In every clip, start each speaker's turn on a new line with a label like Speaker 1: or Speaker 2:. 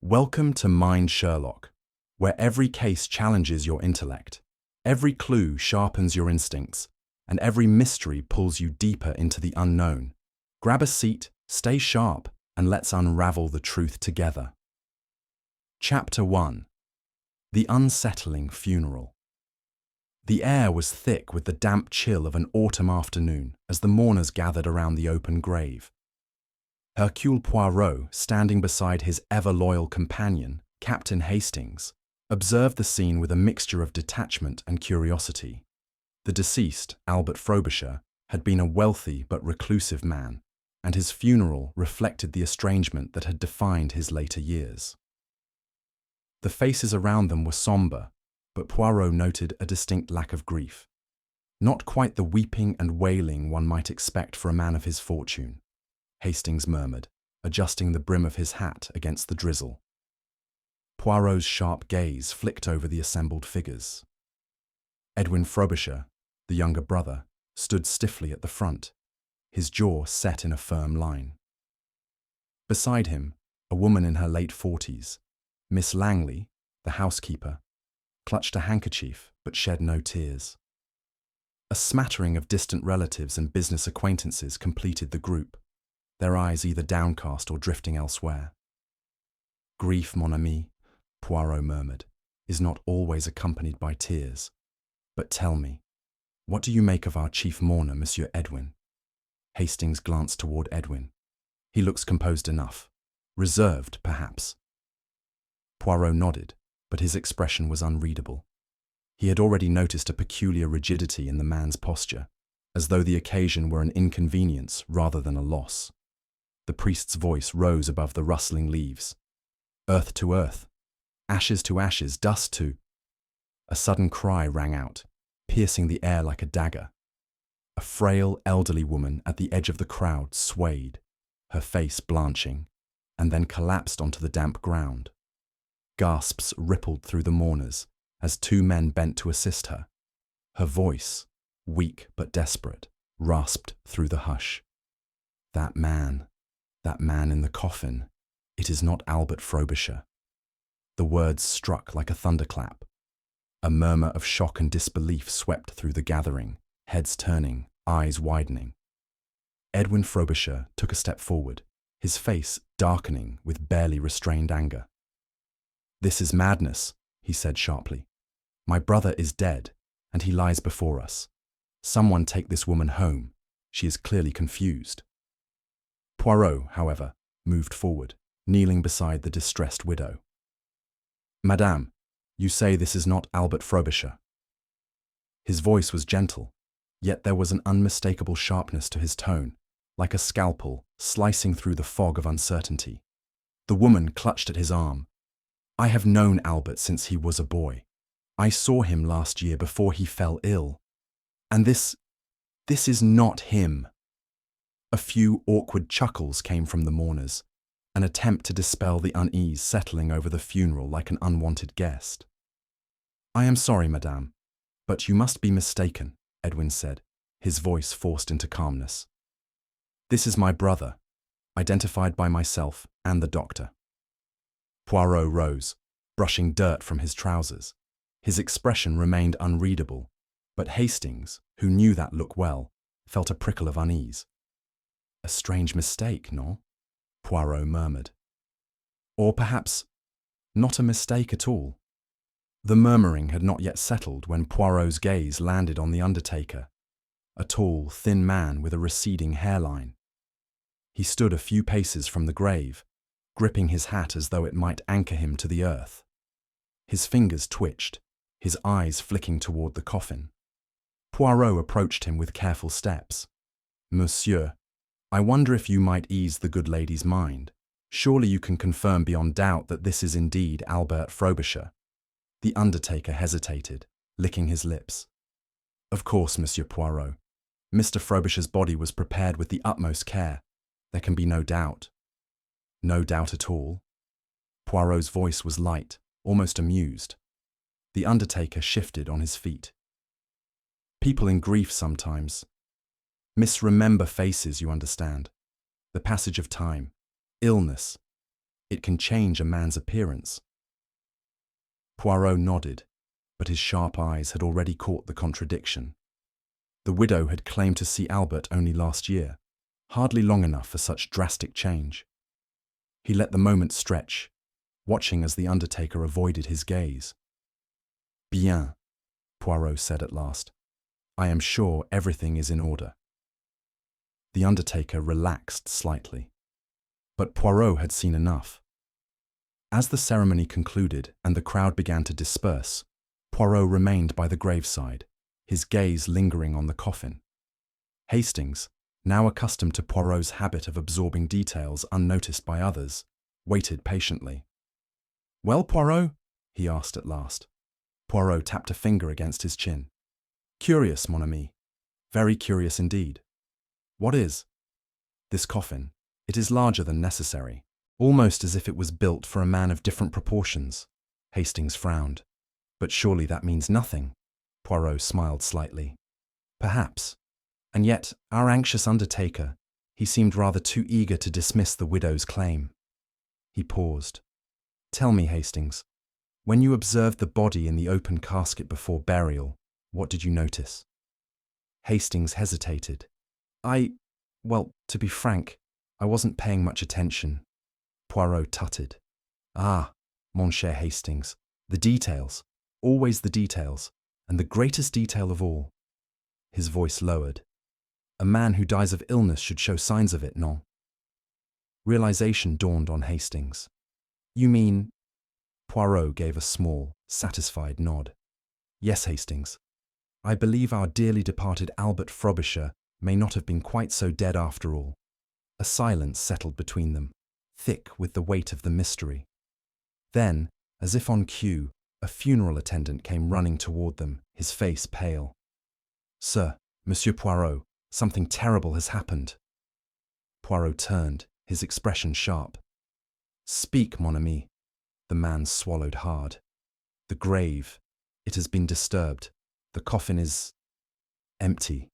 Speaker 1: Welcome to Mind Sherlock, where every case challenges your intellect, every clue sharpens your instincts, and every mystery pulls you deeper into the unknown. Grab a seat, stay sharp, and let's unravel the truth together. Chapter 1. The Unsettling Funeral. The air was thick with the damp chill of an autumn afternoon as the mourners gathered around the open grave. Hercule Poirot, standing beside his ever-loyal companion, Captain Hastings, observed the scene with a mixture of detachment and curiosity. The deceased, Albert Frobisher, had been a wealthy but reclusive man, and his funeral reflected the estrangement that had defined his later years. The faces around them were sombre, but Poirot noted a distinct lack of grief. Not quite the weeping and wailing one might expect for a man of his fortune, Hastings murmured, adjusting the brim of his hat against the drizzle. Poirot's sharp gaze flicked over the assembled figures. Edwin Frobisher, the younger brother, stood stiffly at the front, his jaw set in a firm line. Beside him, a woman in her late 40s, Miss Langley, the housekeeper, clutched a handkerchief but shed no tears. A smattering of distant relatives and business acquaintances completed the group, their eyes either downcast or drifting elsewhere. Grief, mon ami, Poirot murmured, is not always accompanied by tears. But tell me, what do you make of our chief mourner, Monsieur Edwin? Hastings glanced toward Edwin. He looks composed enough. Reserved, perhaps. Poirot nodded, but his expression was unreadable. He had already noticed a peculiar rigidity in the man's posture, as though the occasion were an inconvenience rather than a loss. The priest's voice rose above the rustling leaves. Earth to earth, ashes to ashes, dust to... A sudden cry rang out, piercing the air like a dagger. A frail, elderly woman at the edge of the crowd swayed, her face blanching, and then collapsed onto the damp ground. Gasps rippled through the mourners as two men bent to assist her. Her voice, weak but desperate, rasped through the hush. That man in the coffin, it is not Albert Frobisher. The words struck like a thunderclap. A murmur of shock and disbelief swept through the gathering, heads turning, eyes widening. Edwin Frobisher took a step forward, his face darkening with barely restrained anger. "This is madness," he said sharply. "My brother is dead, and he lies before us. Someone take this woman home. She is clearly confused." Poirot, however, moved forward, kneeling beside the distressed widow. "Madame, you say this is not Albert Frobisher." His voice was gentle, yet there was an unmistakable sharpness to his tone, like a scalpel slicing through the fog of uncertainty. The woman clutched at his arm. "I have known Albert since he was a boy. I saw him last year before he fell ill. And this is not him." A few awkward chuckles came from the mourners, an attempt to dispel the unease settling over the funeral like an unwanted guest. "I am sorry, madame, but you must be mistaken," Edwin said, his voice forced into calmness. "This is my brother, identified by myself and the doctor." Poirot rose, brushing dirt from his trousers. His expression remained unreadable, but Hastings, who knew that look well, felt a prickle of unease. "A strange mistake, no?" Poirot murmured. "Or perhaps not a mistake at all." The murmuring had not yet settled when Poirot's gaze landed on the undertaker, a tall, thin man with a receding hairline. He stood a few paces from the grave, gripping his hat as though it might anchor him to the earth. His fingers twitched, his eyes flicking toward the coffin. Poirot approached him with careful steps. "Monsieur, I wonder if you might ease the good lady's mind. Surely you can confirm beyond doubt that this is indeed Albert Frobisher." The undertaker hesitated, licking his lips. "Of course, Monsieur Poirot. Mr. Frobisher's body was prepared with the utmost care. There can be no doubt." "No doubt at all?" Poirot's voice was light, almost amused. The undertaker shifted on his feet. "People in grief sometimes misremember faces, you understand. The passage of time, illness. It can change a man's appearance. Poirot nodded, but his sharp eyes had already caught the contradiction. The widow had claimed to see Albert only last year, hardly long enough for such drastic change. He let the moment stretch, watching as the undertaker avoided his gaze. Bien, Poirot said at last. I am sure everything is in order. The undertaker relaxed slightly. But Poirot had seen enough. As the ceremony concluded and the crowd began to disperse, Poirot remained by the graveside, his gaze lingering on the coffin. Hastings, now accustomed to Poirot's habit of absorbing details unnoticed by others, waited patiently. "Well, Poirot?" he asked at last. Poirot tapped a finger against his chin. "Curious, mon ami. Very curious indeed." "What is?" "This coffin. It is larger than necessary, almost as if it was built for a man of different proportions." Hastings frowned. "But surely that means nothing." Poirot smiled slightly. "Perhaps. And yet, our anxious undertaker," he seemed rather too eager to dismiss the widow's claim. He paused. "Tell me, Hastings, when you observed the body in the open casket before burial, what did you notice?" Hastings hesitated. Well, to be frank, I wasn't paying much attention." Poirot tutted. "Ah, mon cher Hastings, the details, always the details, and the greatest detail of all." His voice lowered. "A man who dies of illness should show signs of it, non?" Realization dawned on Hastings. "You mean—" Poirot gave a small, satisfied nod. "Yes, Hastings. I believe our dearly departed Albert Frobisher may not have been quite so dead after all." A silence settled between them, thick with the weight of the mystery. Then, as if on cue, a funeral attendant came running toward them, his face pale. "Sir, Monsieur Poirot, something terrible has happened." Poirot turned, his expression sharp. "Speak, mon ami." The man swallowed hard. "The grave. It has been disturbed. The coffin is empty."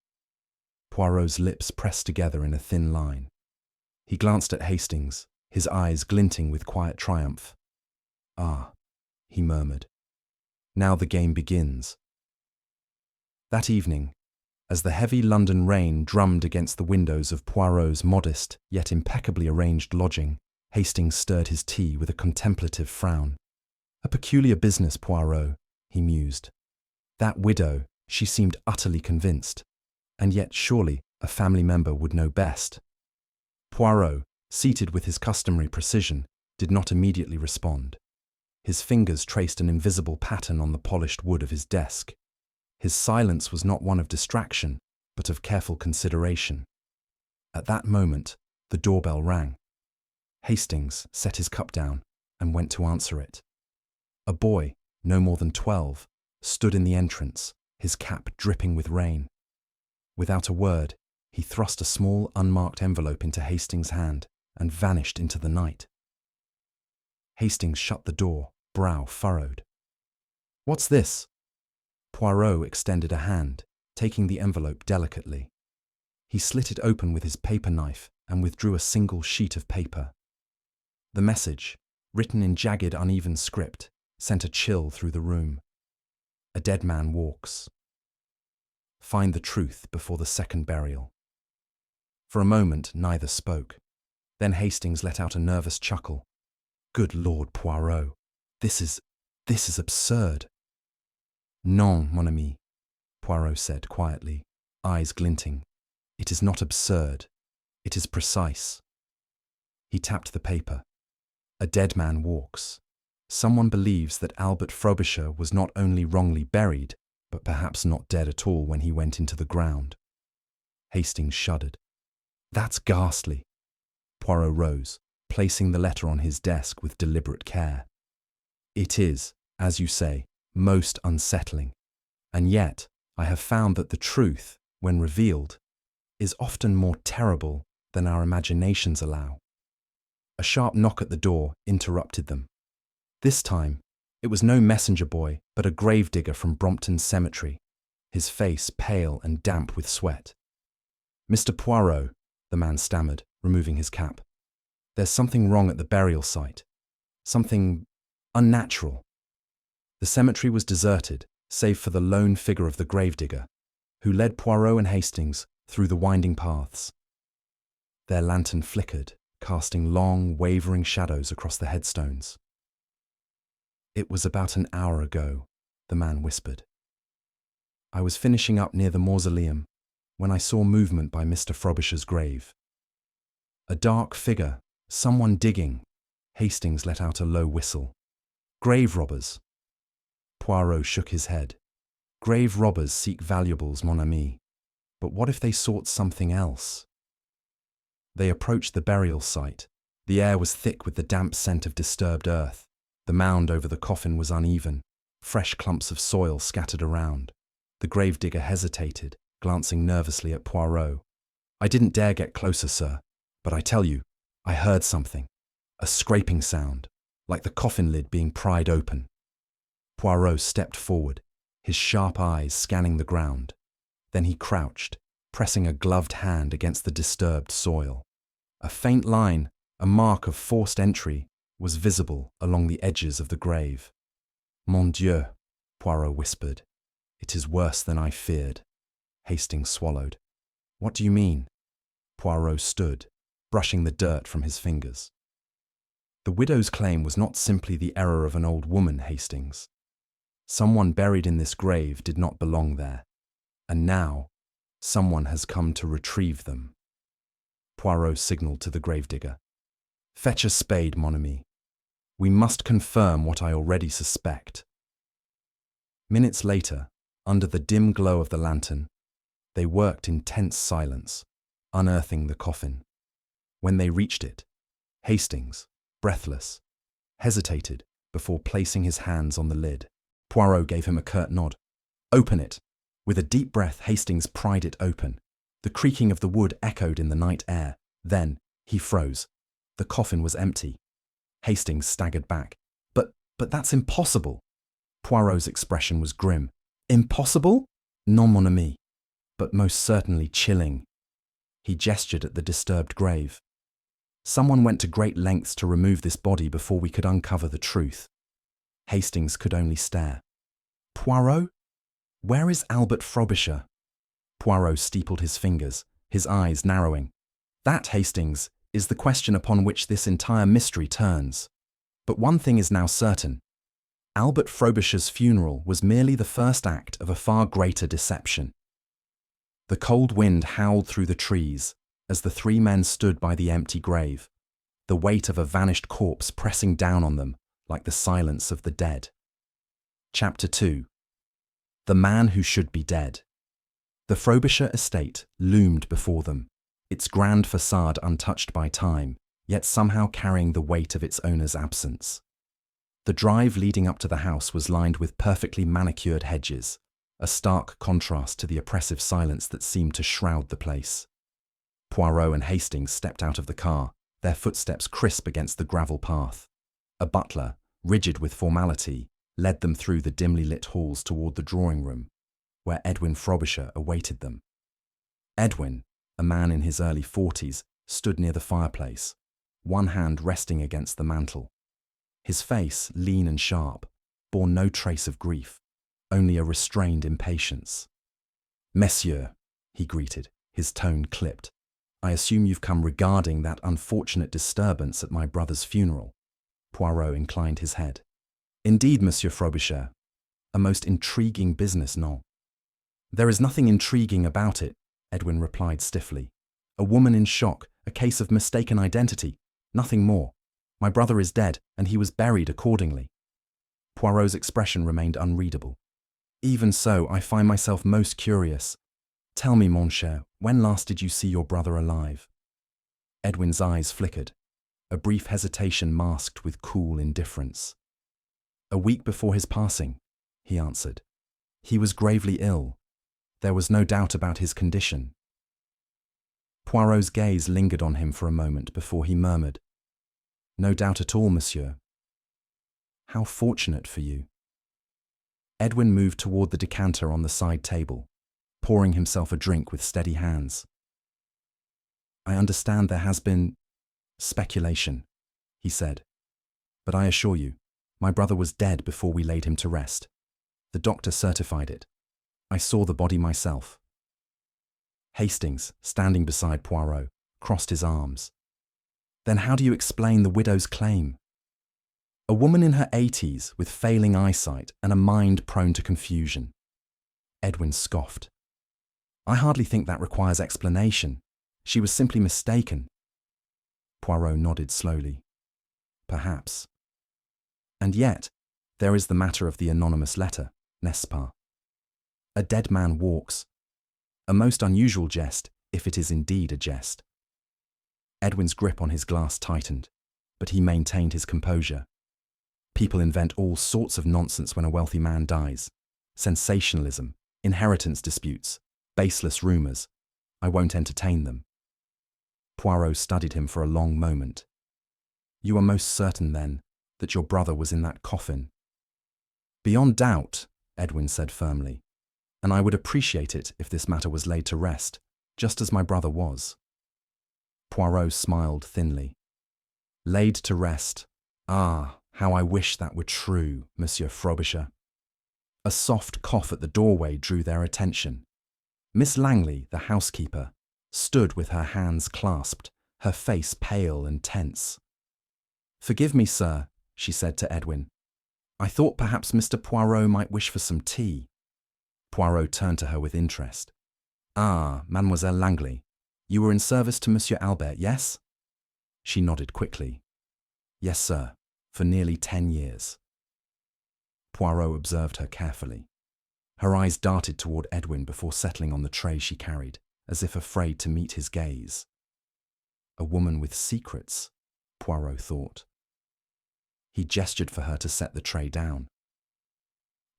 Speaker 1: Poirot's lips pressed together in a thin line. He glanced at Hastings, his eyes glinting with quiet triumph. "Ah," he murmured. "Now the game begins." That evening, as the heavy London rain drummed against the windows of Poirot's modest yet impeccably arranged lodging, Hastings stirred his tea with a contemplative frown. "A peculiar business, Poirot," he mused. "That widow, she seemed utterly convinced. And yet surely a family member would know best." Poirot, seated with his customary precision, did not immediately respond. His fingers traced an invisible pattern on the polished wood of his desk. His silence was not one of distraction, but of careful consideration. At that moment, the doorbell rang. Hastings set his cup down and went to answer it. A boy, no more than 12, stood in the entrance, his cap dripping with rain. Without a word, he thrust a small, unmarked envelope into Hastings' hand and vanished into the night. Hastings shut the door, brow furrowed. "What's this?" Poirot extended a hand, taking the envelope delicately. He slit it open with his paper knife and withdrew a single sheet of paper. The message, written in jagged, uneven script, sent a chill through the room. "A dead man walks. Find the truth before the second burial." For a moment, neither spoke. Then Hastings let out a nervous chuckle. "Good Lord, Poirot, this is absurd." "Non, mon ami," Poirot said quietly, eyes glinting. "It is not absurd. It is precise." He tapped the paper. "A dead man walks. Someone believes that Albert Frobisher was not only wrongly buried, but perhaps not dead at all when he went into the ground." Hastings shuddered. "That's ghastly." Poirot rose, placing the letter on his desk with deliberate care. "It is, as you say, most unsettling. And yet, I have found that the truth, when revealed, is often more terrible than our imaginations allow." A sharp knock at the door interrupted them. This time, it was no messenger boy, but a gravedigger from Brompton Cemetery, his face pale and damp with sweat. "Mr. Poirot," the man stammered, removing his cap. "There's something wrong at the burial site. Something unnatural. The cemetery was deserted, save for the lone figure of the gravedigger, who led Poirot and Hastings through the winding paths. Their lantern flickered, casting long, wavering shadows across the headstones. "It was about an hour ago," the man whispered. "I was finishing up near the mausoleum when I saw movement by Mr. Frobisher's grave. A dark figure, someone digging." Hastings let out a low whistle. "Grave robbers." Poirot shook his head. "Grave robbers seek valuables, mon ami. But what if they sought something else?" They approached the burial site. The air was thick with the damp scent of disturbed earth. The mound over the coffin was uneven, fresh clumps of soil scattered around. The gravedigger hesitated, glancing nervously at Poirot. "I didn't dare get closer, sir, but I tell you, I heard something. A scraping sound, like the coffin lid being pried open." Poirot stepped forward, his sharp eyes scanning the ground. Then he crouched, pressing a gloved hand against the disturbed soil. A faint line, a mark of forced entry, was visible along the edges of the grave. "Mon Dieu," Poirot whispered. "It is worse than I feared." Hastings swallowed. "What do you mean?" Poirot stood, brushing the dirt from his fingers. "The widow's claim was not simply the error of an old woman, Hastings. Someone buried in this grave did not belong there, and now someone has come to retrieve them." Poirot signaled to the gravedigger. "Fetch a spade, mon ami. We must confirm what I already suspect." Minutes later, under the dim glow of the lantern, they worked in tense silence, unearthing the coffin. When they reached it, Hastings, breathless, hesitated before placing his hands on the lid. Poirot gave him a curt nod. "Open it." With a deep breath, Hastings pried it open. The creaking of the wood echoed in the night air. Then he froze. The coffin was empty. Hastings staggered back. But that's impossible." Poirot's expression was grim. "Impossible? Non, mon ami. But most certainly chilling." He gestured at the disturbed grave. "Someone went to great lengths to remove this body before we could uncover the truth." Hastings could only stare. "Poirot? Where is Albert Frobisher?" Poirot steepled his fingers, his eyes narrowing. "That, Hastings, is the question upon which this entire mystery turns. But one thing is now certain. Albert Frobisher's funeral was merely the first act of a far greater deception." The cold wind howled through the trees as the three men stood by the empty grave, the weight of a vanished corpse pressing down on them like the silence of the dead. Chapter 2. The Man Who Should Be Dead. The Frobisher estate loomed before them, its grand facade untouched by time, yet somehow carrying the weight of its owner's absence. The drive leading up to the house was lined with perfectly manicured hedges, a stark contrast to the oppressive silence that seemed to shroud the place. Poirot and Hastings stepped out of the car, their footsteps crisp against the gravel path. A butler, rigid with formality, led them through the dimly lit halls toward the drawing room, where Edwin Frobisher awaited them. Edwin, a man in his early 40s, stood near the fireplace, one hand resting against the mantel. His face, lean and sharp, bore no trace of grief, only a restrained impatience. "Messieurs," he greeted, his tone clipped, "I assume you've come regarding that unfortunate disturbance at my brother's funeral." Poirot inclined his head. "Indeed, Monsieur Frobisher. A most intriguing business, non?" "There is nothing intriguing about it," Edwin replied stiffly. "A woman in shock, a case of mistaken identity, nothing more. My brother is dead, and he was buried accordingly." Poirot's expression remained unreadable. "Even so, I find myself most curious. Tell me, mon cher, when last did you see your brother alive?" Edwin's eyes flickered, a brief hesitation masked with cool indifference. "A week before his passing," he answered. "He was gravely ill. There was no doubt about his condition." Poirot's gaze lingered on him for a moment before he murmured, "No doubt at all, monsieur." "How fortunate for you." Edwin moved toward the decanter on the side table, pouring himself a drink with steady hands. "I understand there has been speculation," he said. But I assure you, my brother was dead before we laid him to rest. The doctor certified it. I saw the body myself. Hastings, standing beside Poirot, crossed his arms. Then how do you explain the widow's claim? A woman in her 80s with failing eyesight and a mind prone to confusion. Edwin scoffed. I hardly think that requires explanation. She was simply mistaken. Poirot nodded slowly. Perhaps. And yet, there is the matter of the anonymous letter, n'est-ce pas? A dead man walks. A most unusual jest, if it is indeed a jest. Edwin's grip on his glass tightened, but he maintained his composure. People invent all sorts of nonsense when a wealthy man dies. Sensationalism, inheritance disputes, baseless rumours. I won't entertain them. Poirot studied him for a long moment. You are most certain, then, that your brother was in that coffin? Beyond doubt, Edwin said firmly, and I would appreciate it if this matter was laid to rest, just as my brother was. Poirot smiled thinly. Laid to rest. Ah, how I wish that were true, Monsieur Frobisher. A soft cough at the doorway drew their attention. Miss Langley, the housekeeper, stood with her hands clasped, her face pale and tense. Forgive me, sir, she said to Edwin. I thought perhaps Mr. Poirot might wish for some tea. Poirot turned to her with interest. Ah, Mademoiselle Langley, you were in service to Monsieur Albert, yes? She nodded quickly. Yes, sir, for nearly 10 years. Poirot observed her carefully. Her eyes darted toward Edwin before settling on the tray she carried, as if afraid to meet his gaze. A woman with secrets, Poirot thought. He gestured for her to set the tray down.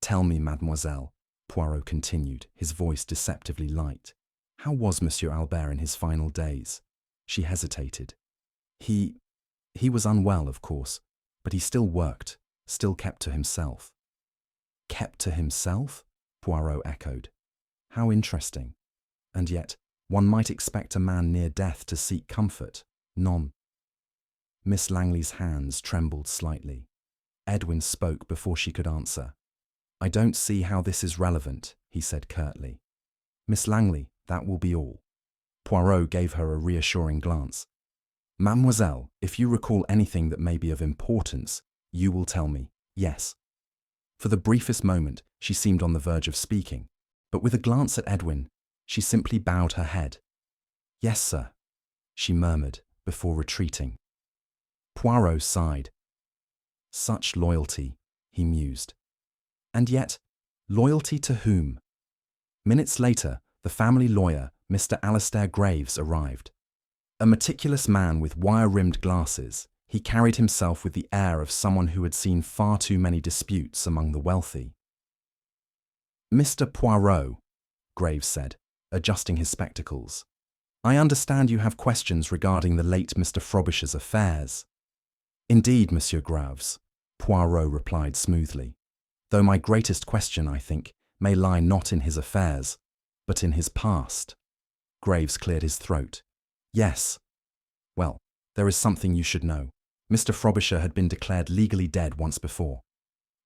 Speaker 1: Tell me, mademoiselle, Poirot continued, his voice deceptively light. How was Monsieur Albert in his final days? She hesitated. He was unwell, of course, but he still worked, still kept to himself. Kept to himself? Poirot echoed. How interesting. And yet, one might expect a man near death to seek comfort. None. Miss Langley's hands trembled slightly. Edwin spoke before she could answer. I don't see how this is relevant, he said curtly. Miss Langley, that will be all. Poirot gave her a reassuring glance. Mademoiselle, if you recall anything that may be of importance, you will tell me, yes. For the briefest moment, she seemed on the verge of speaking, but with a glance at Edwin, she simply bowed her head. Yes, sir, she murmured before retreating. Poirot sighed. Such loyalty, he mused. And yet, loyalty to whom? Minutes later, the family lawyer, Mr. Alastair Graves, arrived. A meticulous man with wire-rimmed glasses, he carried himself with the air of someone who had seen far too many disputes among the wealthy. Mr. Poirot, Graves said, adjusting his spectacles, I understand you have questions regarding the late Mr. Frobisher's affairs. Indeed, Monsieur Graves, Poirot replied smoothly, though my greatest question, I think, may lie not in his affairs, but in his past. Graves cleared his throat. Yes. Well, there is something you should know. Mr. Frobisher had been declared legally dead once before.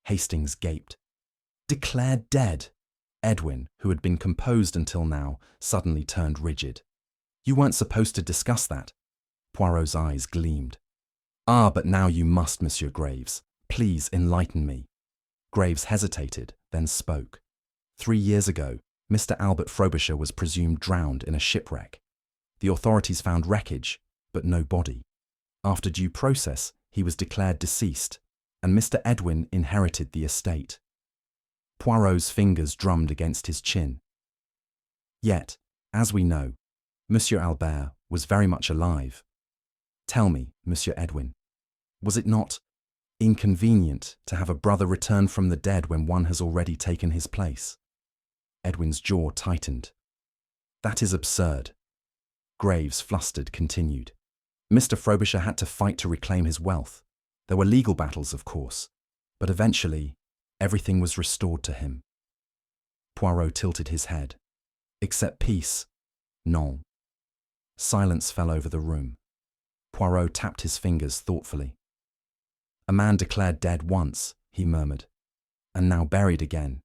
Speaker 1: Hastings gaped. Declared dead? Edwin, who had been composed until now, suddenly turned rigid. You weren't supposed to discuss that. Poirot's eyes gleamed. Ah, but now you must, Monsieur Graves. Please enlighten me. Graves hesitated, then spoke. 3 years ago, Mr. Albert Frobisher was presumed drowned in a shipwreck. The authorities found wreckage, but no body. After due process, he was declared deceased, and Mr. Edwin inherited the estate. Poirot's fingers drummed against his chin. Yet, as we know, Monsieur Albert was very much alive. Tell me, Monsieur Edwin, was it not inconvenient to have a brother return from the dead when one has already taken his place? Edwin's jaw tightened. That is absurd. Graves, flustered, continued. Mr. Frobisher had to fight to reclaim his wealth. There were legal battles, of course, but eventually, everything was restored to him. Poirot tilted his head. Except peace. Non. Silence fell over the room. Poirot tapped his fingers thoughtfully. A man declared dead once, he murmured, and now buried again.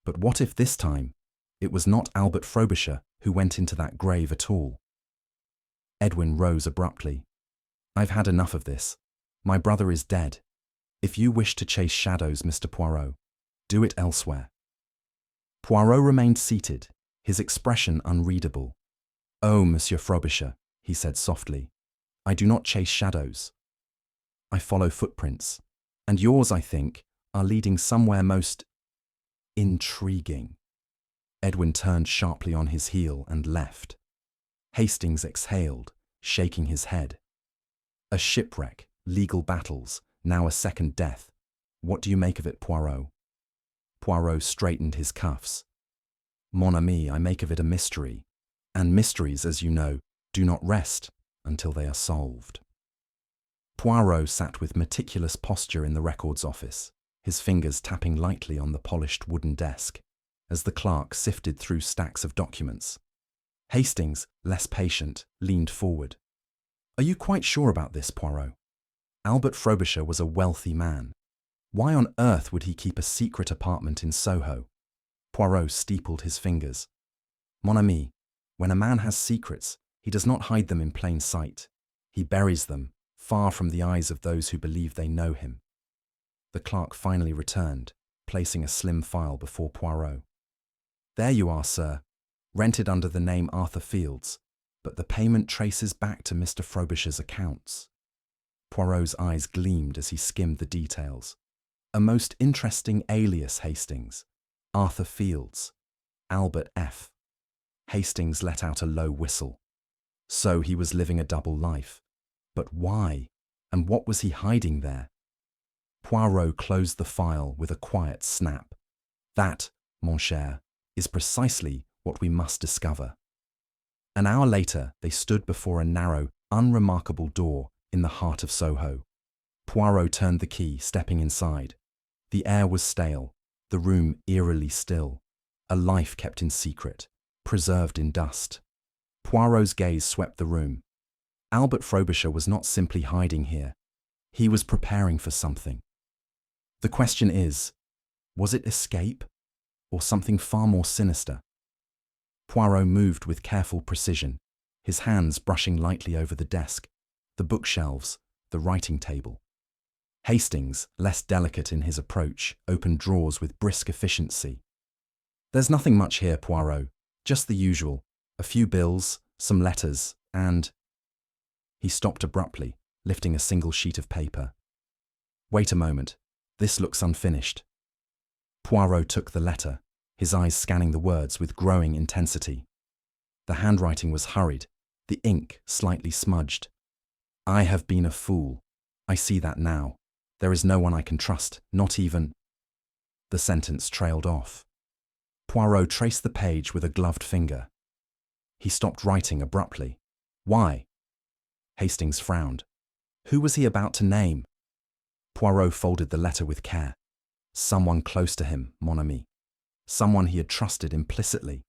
Speaker 1: But what if this time it was not Albert Frobisher who went into that grave at all? Edwin rose abruptly. I've had enough of this. My brother is dead. If you wish to chase shadows, Mr. Poirot, do it elsewhere. Poirot remained seated, his expression unreadable. Oh, Monsieur Frobisher, he said softly, I do not chase shadows. I follow footprints, and yours, I think, are leading somewhere most intriguing. Edwin turned sharply on his heel and left. Hastings exhaled, shaking his head. A shipwreck, legal battles, now a second death. What do you make of it, Poirot? Poirot straightened his cuffs. Mon ami, I make of it a mystery, and mysteries, as you know, do not rest until they are solved. Poirot sat with meticulous posture in the records office, his fingers tapping lightly on the polished wooden desk, as the clerk sifted through stacks of documents. Hastings, less patient, leaned forward. Are you quite sure about this, Poirot? Albert Frobisher was a wealthy man. Why on earth would he keep a secret apartment in Soho? Poirot steepled his fingers. Mon ami, when a man has secrets, he does not hide them in plain sight. He buries them, far from the eyes of those who believe they know him. The clerk finally returned, placing a slim file before Poirot. There you are, sir. Rented under the name Arthur Fields, but the payment traces back to Mr. Frobisher's accounts. Poirot's eyes gleamed as he skimmed the details. A most interesting alias, Hastings. Arthur Fields. Albert F. Hastings let out a low whistle. So he was living a double life. But why? And what was he hiding there? Poirot closed the file with a quiet snap. That, mon cher, is precisely what we must discover. An hour later, they stood before a narrow, unremarkable door in the heart of Soho. Poirot turned the key, stepping inside. The air was stale, the room eerily still, a life kept in secret, preserved in dust. Poirot's gaze swept the room. Albert Frobisher was not simply hiding here. He was preparing for something. The question is, was it escape, or something far more sinister? Poirot moved with careful precision, his hands brushing lightly over the desk, the bookshelves, the writing table. Hastings, less delicate in his approach, opened drawers with brisk efficiency. There's nothing much here, Poirot, just the usual, a few bills, some letters, and… He stopped abruptly, lifting a single sheet of paper. Wait a moment, this looks unfinished. Poirot took the letter, his eyes scanning the words with growing intensity. The handwriting was hurried, the ink slightly smudged. I have been a fool. I see that now. There is no one I can trust, not even… The sentence trailed off. Poirot traced the page with a gloved finger. He stopped writing abruptly. Why? Hastings frowned. Who was he about to name? Poirot folded the letter with care. Someone close to him, mon ami. Someone he had trusted implicitly,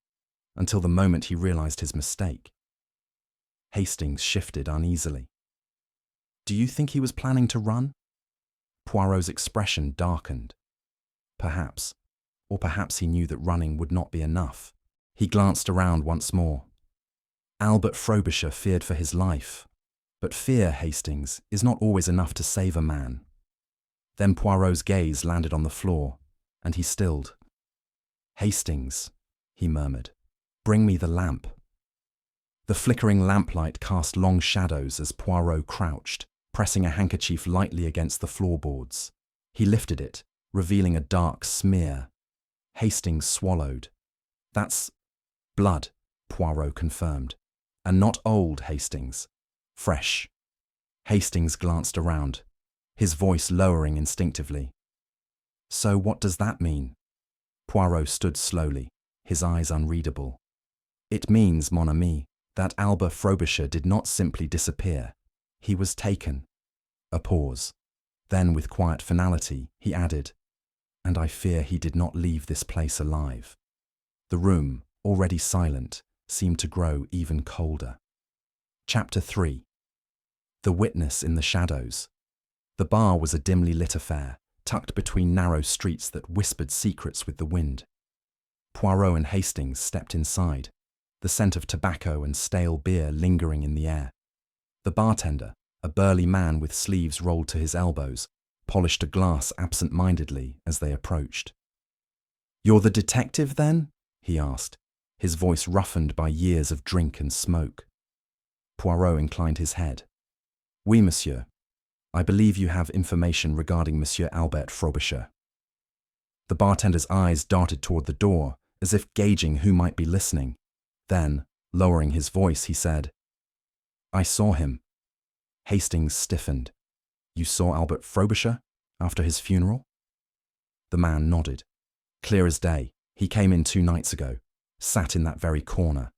Speaker 1: until the moment he realized his mistake. Hastings shifted uneasily. Do you think he was planning to run? Poirot's expression darkened. Perhaps. Or perhaps he knew that running would not be enough. He glanced around once more. Albert Frobisher feared for his life. But fear, Hastings, is not always enough to save a man. Then Poirot's gaze landed on the floor, and he stilled. Hastings, he murmured, bring me the lamp. The flickering lamplight cast long shadows as Poirot crouched, pressing a handkerchief lightly against the floorboards. He lifted it, revealing a dark smear. Hastings swallowed. That's blood, Poirot confirmed. And not old, Hastings. Fresh. Hastings glanced around, his voice lowering instinctively. So what does that mean? Poirot stood slowly, his eyes unreadable. It means, mon ami, that Albert Frobisher did not simply disappear. He was taken. A pause. Then, with quiet finality, he added, and I fear he did not leave this place alive. The room, already silent, seemed to grow even colder. Chapter 3. The Witness in the Shadows. The bar was a dimly lit affair, tucked between narrow streets that whispered secrets with the wind. Poirot and Hastings stepped inside, the scent of tobacco and stale beer lingering in the air. The bartender, a burly man with sleeves rolled to his elbows, polished a glass absent-mindedly as they approached. "You're the detective, then?" he asked, his voice roughened by years of drink and smoke. Poirot inclined his head. "Oui, monsieur. I believe you have information regarding Monsieur Albert Frobisher." The bartender's eyes darted toward the door, as if gauging who might be listening. Then, lowering his voice, he said, "I saw him." Hastings stiffened. "You saw Albert Frobisher after his funeral?" The man nodded. "Clear as day. He came in 2 nights ago, sat in that very corner."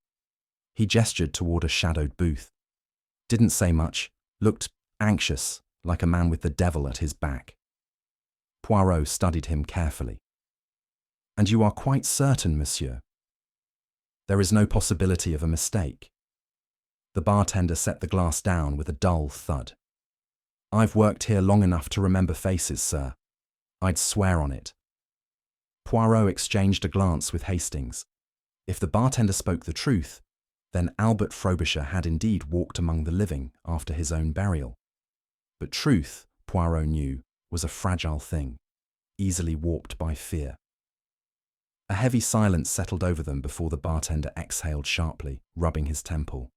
Speaker 1: He gestured toward a shadowed booth. Didn't say much, looked anxious, like a man with the devil at his back. Poirot studied him carefully. "And you are quite certain, monsieur?" "There is no possibility of a mistake." The bartender set the glass down with a dull thud. "I've worked here long enough to remember faces, sir. I'd swear on it." Poirot exchanged a glance with Hastings. If the bartender spoke the truth, then Albert Frobisher had indeed walked among the living after his own burial. But truth, Poirot knew, was a fragile thing, easily warped by fear. A heavy silence settled over them before the bartender exhaled sharply, rubbing his temple.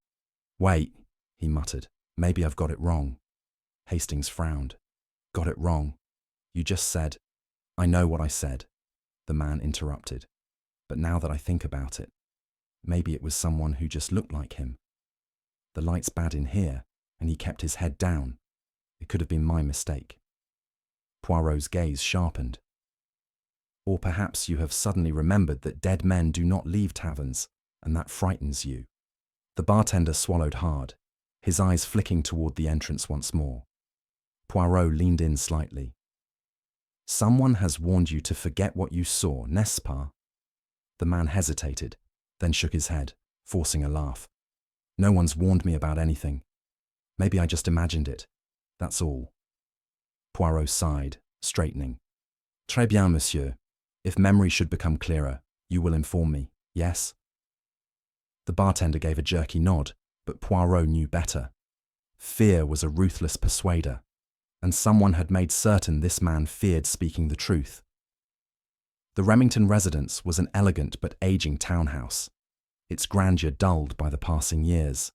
Speaker 1: "Wait," he muttered. "Maybe I've got it wrong." Hastings frowned. "Got it wrong? You just said—" "I know what I said," the man interrupted. "But now that I think about it, maybe it was someone who just looked like him. The light's bad in here, and he kept his head down. It could have been my mistake." Poirot's gaze sharpened. "Or perhaps you have suddenly remembered that dead men do not leave taverns, and that frightens you." The bartender swallowed hard, his eyes flicking toward the entrance once more. Poirot leaned in slightly. "Someone has warned you to forget what you saw, n'est-ce pas?" The man hesitated, then shook his head, forcing a laugh. "No one's warned me about anything. Maybe I just imagined it. That's all." Poirot sighed, straightening. "Très bien, monsieur. If memory should become clearer, you will inform me, yes?" The bartender gave a jerky nod, but Poirot knew better. Fear was a ruthless persuader, and someone had made certain this man feared speaking the truth. The Remington residence was an elegant but aging townhouse, its grandeur dulled by the passing years.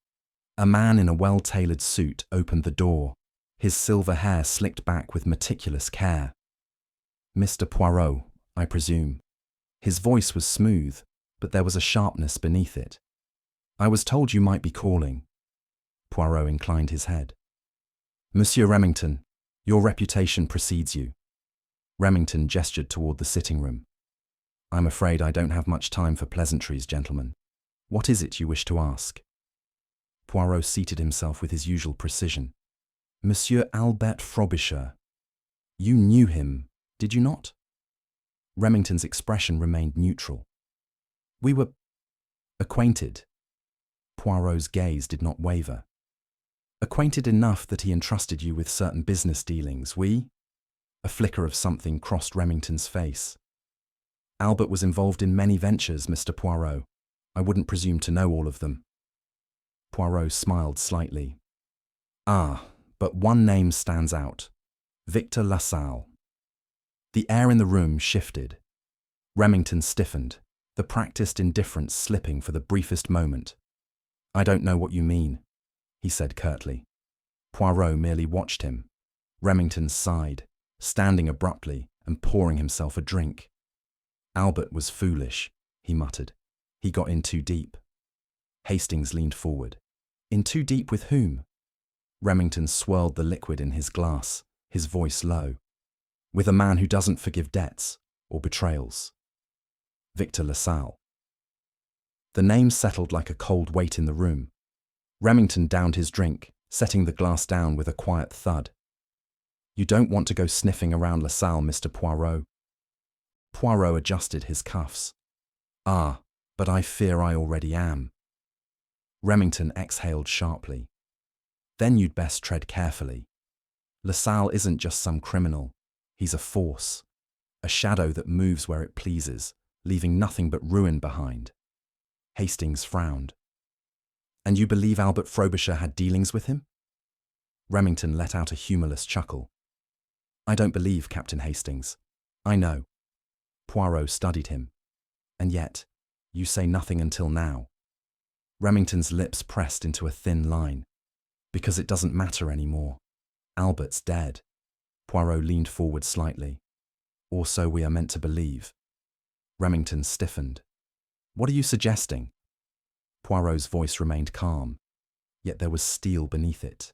Speaker 1: A man in a well-tailored suit opened the door, his silver hair slicked back with meticulous care. "Mr. Poirot, I presume." His voice was smooth, but there was a sharpness beneath it. "I was told you might be calling." Poirot inclined his head. "Monsieur Remington, your reputation precedes you." Remington gestured toward the sitting room. "I'm afraid I don't have much time for pleasantries, gentlemen. What is it you wish to ask?" Poirot seated himself with his usual precision. "Monsieur Albert Frobisher. You knew him, did you not?" Remington's expression remained neutral. "We were acquainted." Poirot's gaze did not waver. "Acquainted enough that he entrusted you with certain business dealings, oui?" A flicker of something crossed Remington's face. "Albert was involved in many ventures, Mr. Poirot. I wouldn't presume to know all of them." Poirot smiled slightly. "Ah, but one name stands out. Victor Lassalle." The air in the room shifted. Remington stiffened, the practiced indifference slipping for the briefest moment. "I don't know what you mean," he said curtly. Poirot merely watched him. Remington sighed, standing abruptly and pouring himself a drink. "Albert was foolish," he muttered. "He got in too deep." Hastings leaned forward. "In too deep with whom?" Remington swirled the liquid in his glass, his voice low. "With a man who doesn't forgive debts or betrayals." Victor Lassalle. The name settled like a cold weight in the room. Remington downed his drink, setting the glass down with a quiet thud. "You don't want to go sniffing around Lassalle, Mr. Poirot." Poirot adjusted his cuffs. "Ah, but I fear I already am." Remington exhaled sharply. "Then you'd best tread carefully. LaSalle isn't just some criminal. He's a force, a shadow that moves where it pleases, leaving nothing but ruin behind. Hastings frowned. And you believe Albert Frobisher had dealings with him? Remington let out a humorless chuckle. I don't believe, Captain Hastings. I know. Poirot studied him. And yet, you say nothing until now. Remington's lips pressed into a thin line. Because it doesn't matter anymore. Albert's dead. Poirot leaned forward slightly. Or so we are meant to believe. Remington stiffened. What are you suggesting? Poirot's voice remained calm, yet there was steel beneath it.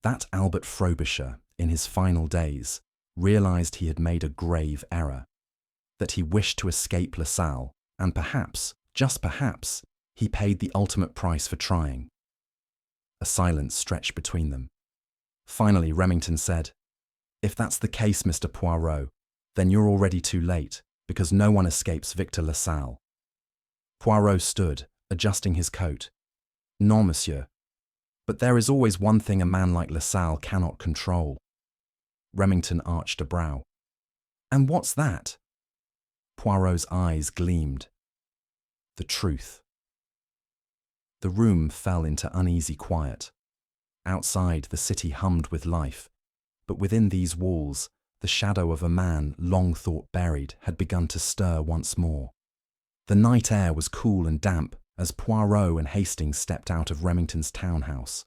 Speaker 1: That Albert Frobisher, in his final days, realized he had made a grave error, that he wished to escape LaSalle, and perhaps, just perhaps, he paid the ultimate price for trying. A silence stretched between them. Finally, Remington said, If that's the case, Mr. Poirot, then you're already too late, because no one escapes Victor LaSalle. Poirot stood, adjusting his coat. Non, monsieur. But there is always one thing a man like LaSalle cannot control. Remington arched a brow. And what's that? Poirot's eyes gleamed. The truth. The room fell into uneasy quiet. Outside, the city hummed with life, but within these walls, the shadow of a man long thought buried had begun to stir once more. The night air was cool and damp as Poirot and Hastings stepped out of Remington's townhouse.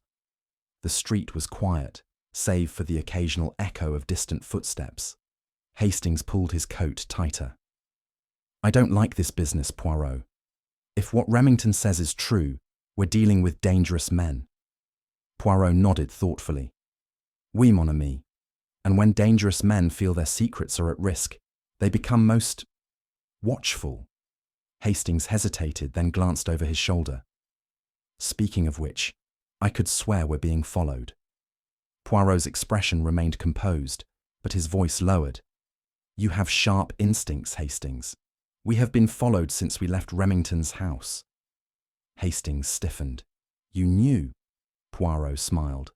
Speaker 1: The street was quiet, save for the occasional echo of distant footsteps. Hastings pulled his coat tighter. I don't like this business, Poirot. If what Remington says is true, we're dealing with dangerous men. Poirot nodded thoughtfully. Oui, mon ami. And when dangerous men feel their secrets are at risk, they become most watchful. Hastings hesitated, then glanced over his shoulder. Speaking of which, I could swear we're being followed. Poirot's expression remained composed, but his voice lowered. You have sharp instincts, Hastings. We have been followed since we left Remington's house. Hastings stiffened. You knew? Poirot smiled.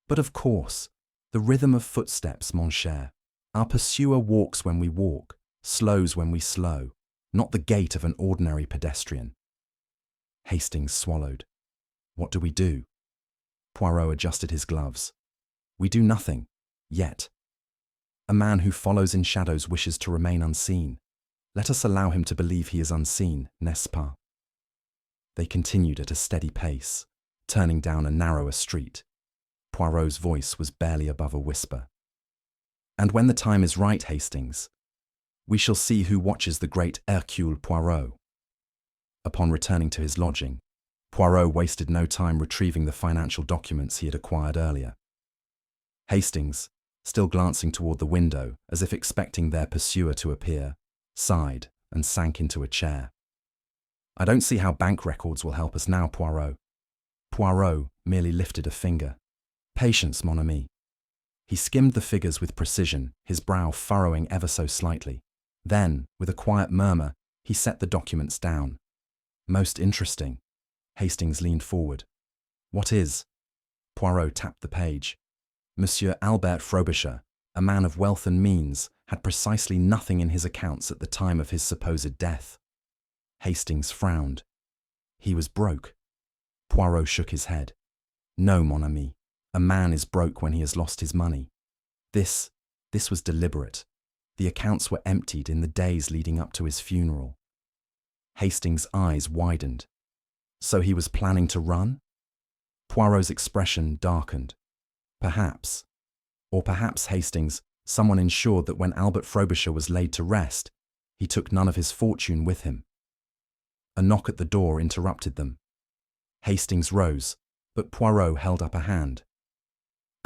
Speaker 1: But of course, the rhythm of footsteps, mon cher. Our pursuer walks when we walk, slows when we slow, not the gait of an ordinary pedestrian. Hastings swallowed. What do we do? Poirot adjusted his gloves. We do nothing, yet. A man who follows in shadows wishes to remain unseen. Let us allow him to believe he is unseen, n'est-ce pas? They continued at a steady pace, turning down a narrower street. Poirot's voice was barely above a whisper. And when the time is right, Hastings, we shall see who watches the great Hercule Poirot. Upon returning to his lodging, Poirot wasted no time retrieving the financial documents he had acquired earlier. Hastings, still glancing toward the window as if expecting their pursuer to appear, sighed and sank into a chair. I don't see how bank records will help us now, Poirot. Poirot merely lifted a finger. Patience, mon ami. He skimmed the figures with precision, his brow furrowing ever so slightly. Then, with a quiet murmur, he set the documents down. Most interesting. Hastings leaned forward. What is? Poirot tapped the page. Monsieur Albert Frobisher, a man of wealth and means, had precisely nothing in his accounts at the time of his supposed death. Hastings frowned. He was broke. Poirot shook his head. No, mon ami. A man is broke when he has lost his money. This was deliberate. The accounts were emptied in the days leading up to his funeral. Hastings' eyes widened. So he was planning to run? Poirot's expression darkened. Perhaps. Or perhaps Hastings, someone ensured that when Albert Frobisher was laid to rest, he took none of his fortune with him. A knock at the door interrupted them. Hastings rose, but Poirot held up a hand.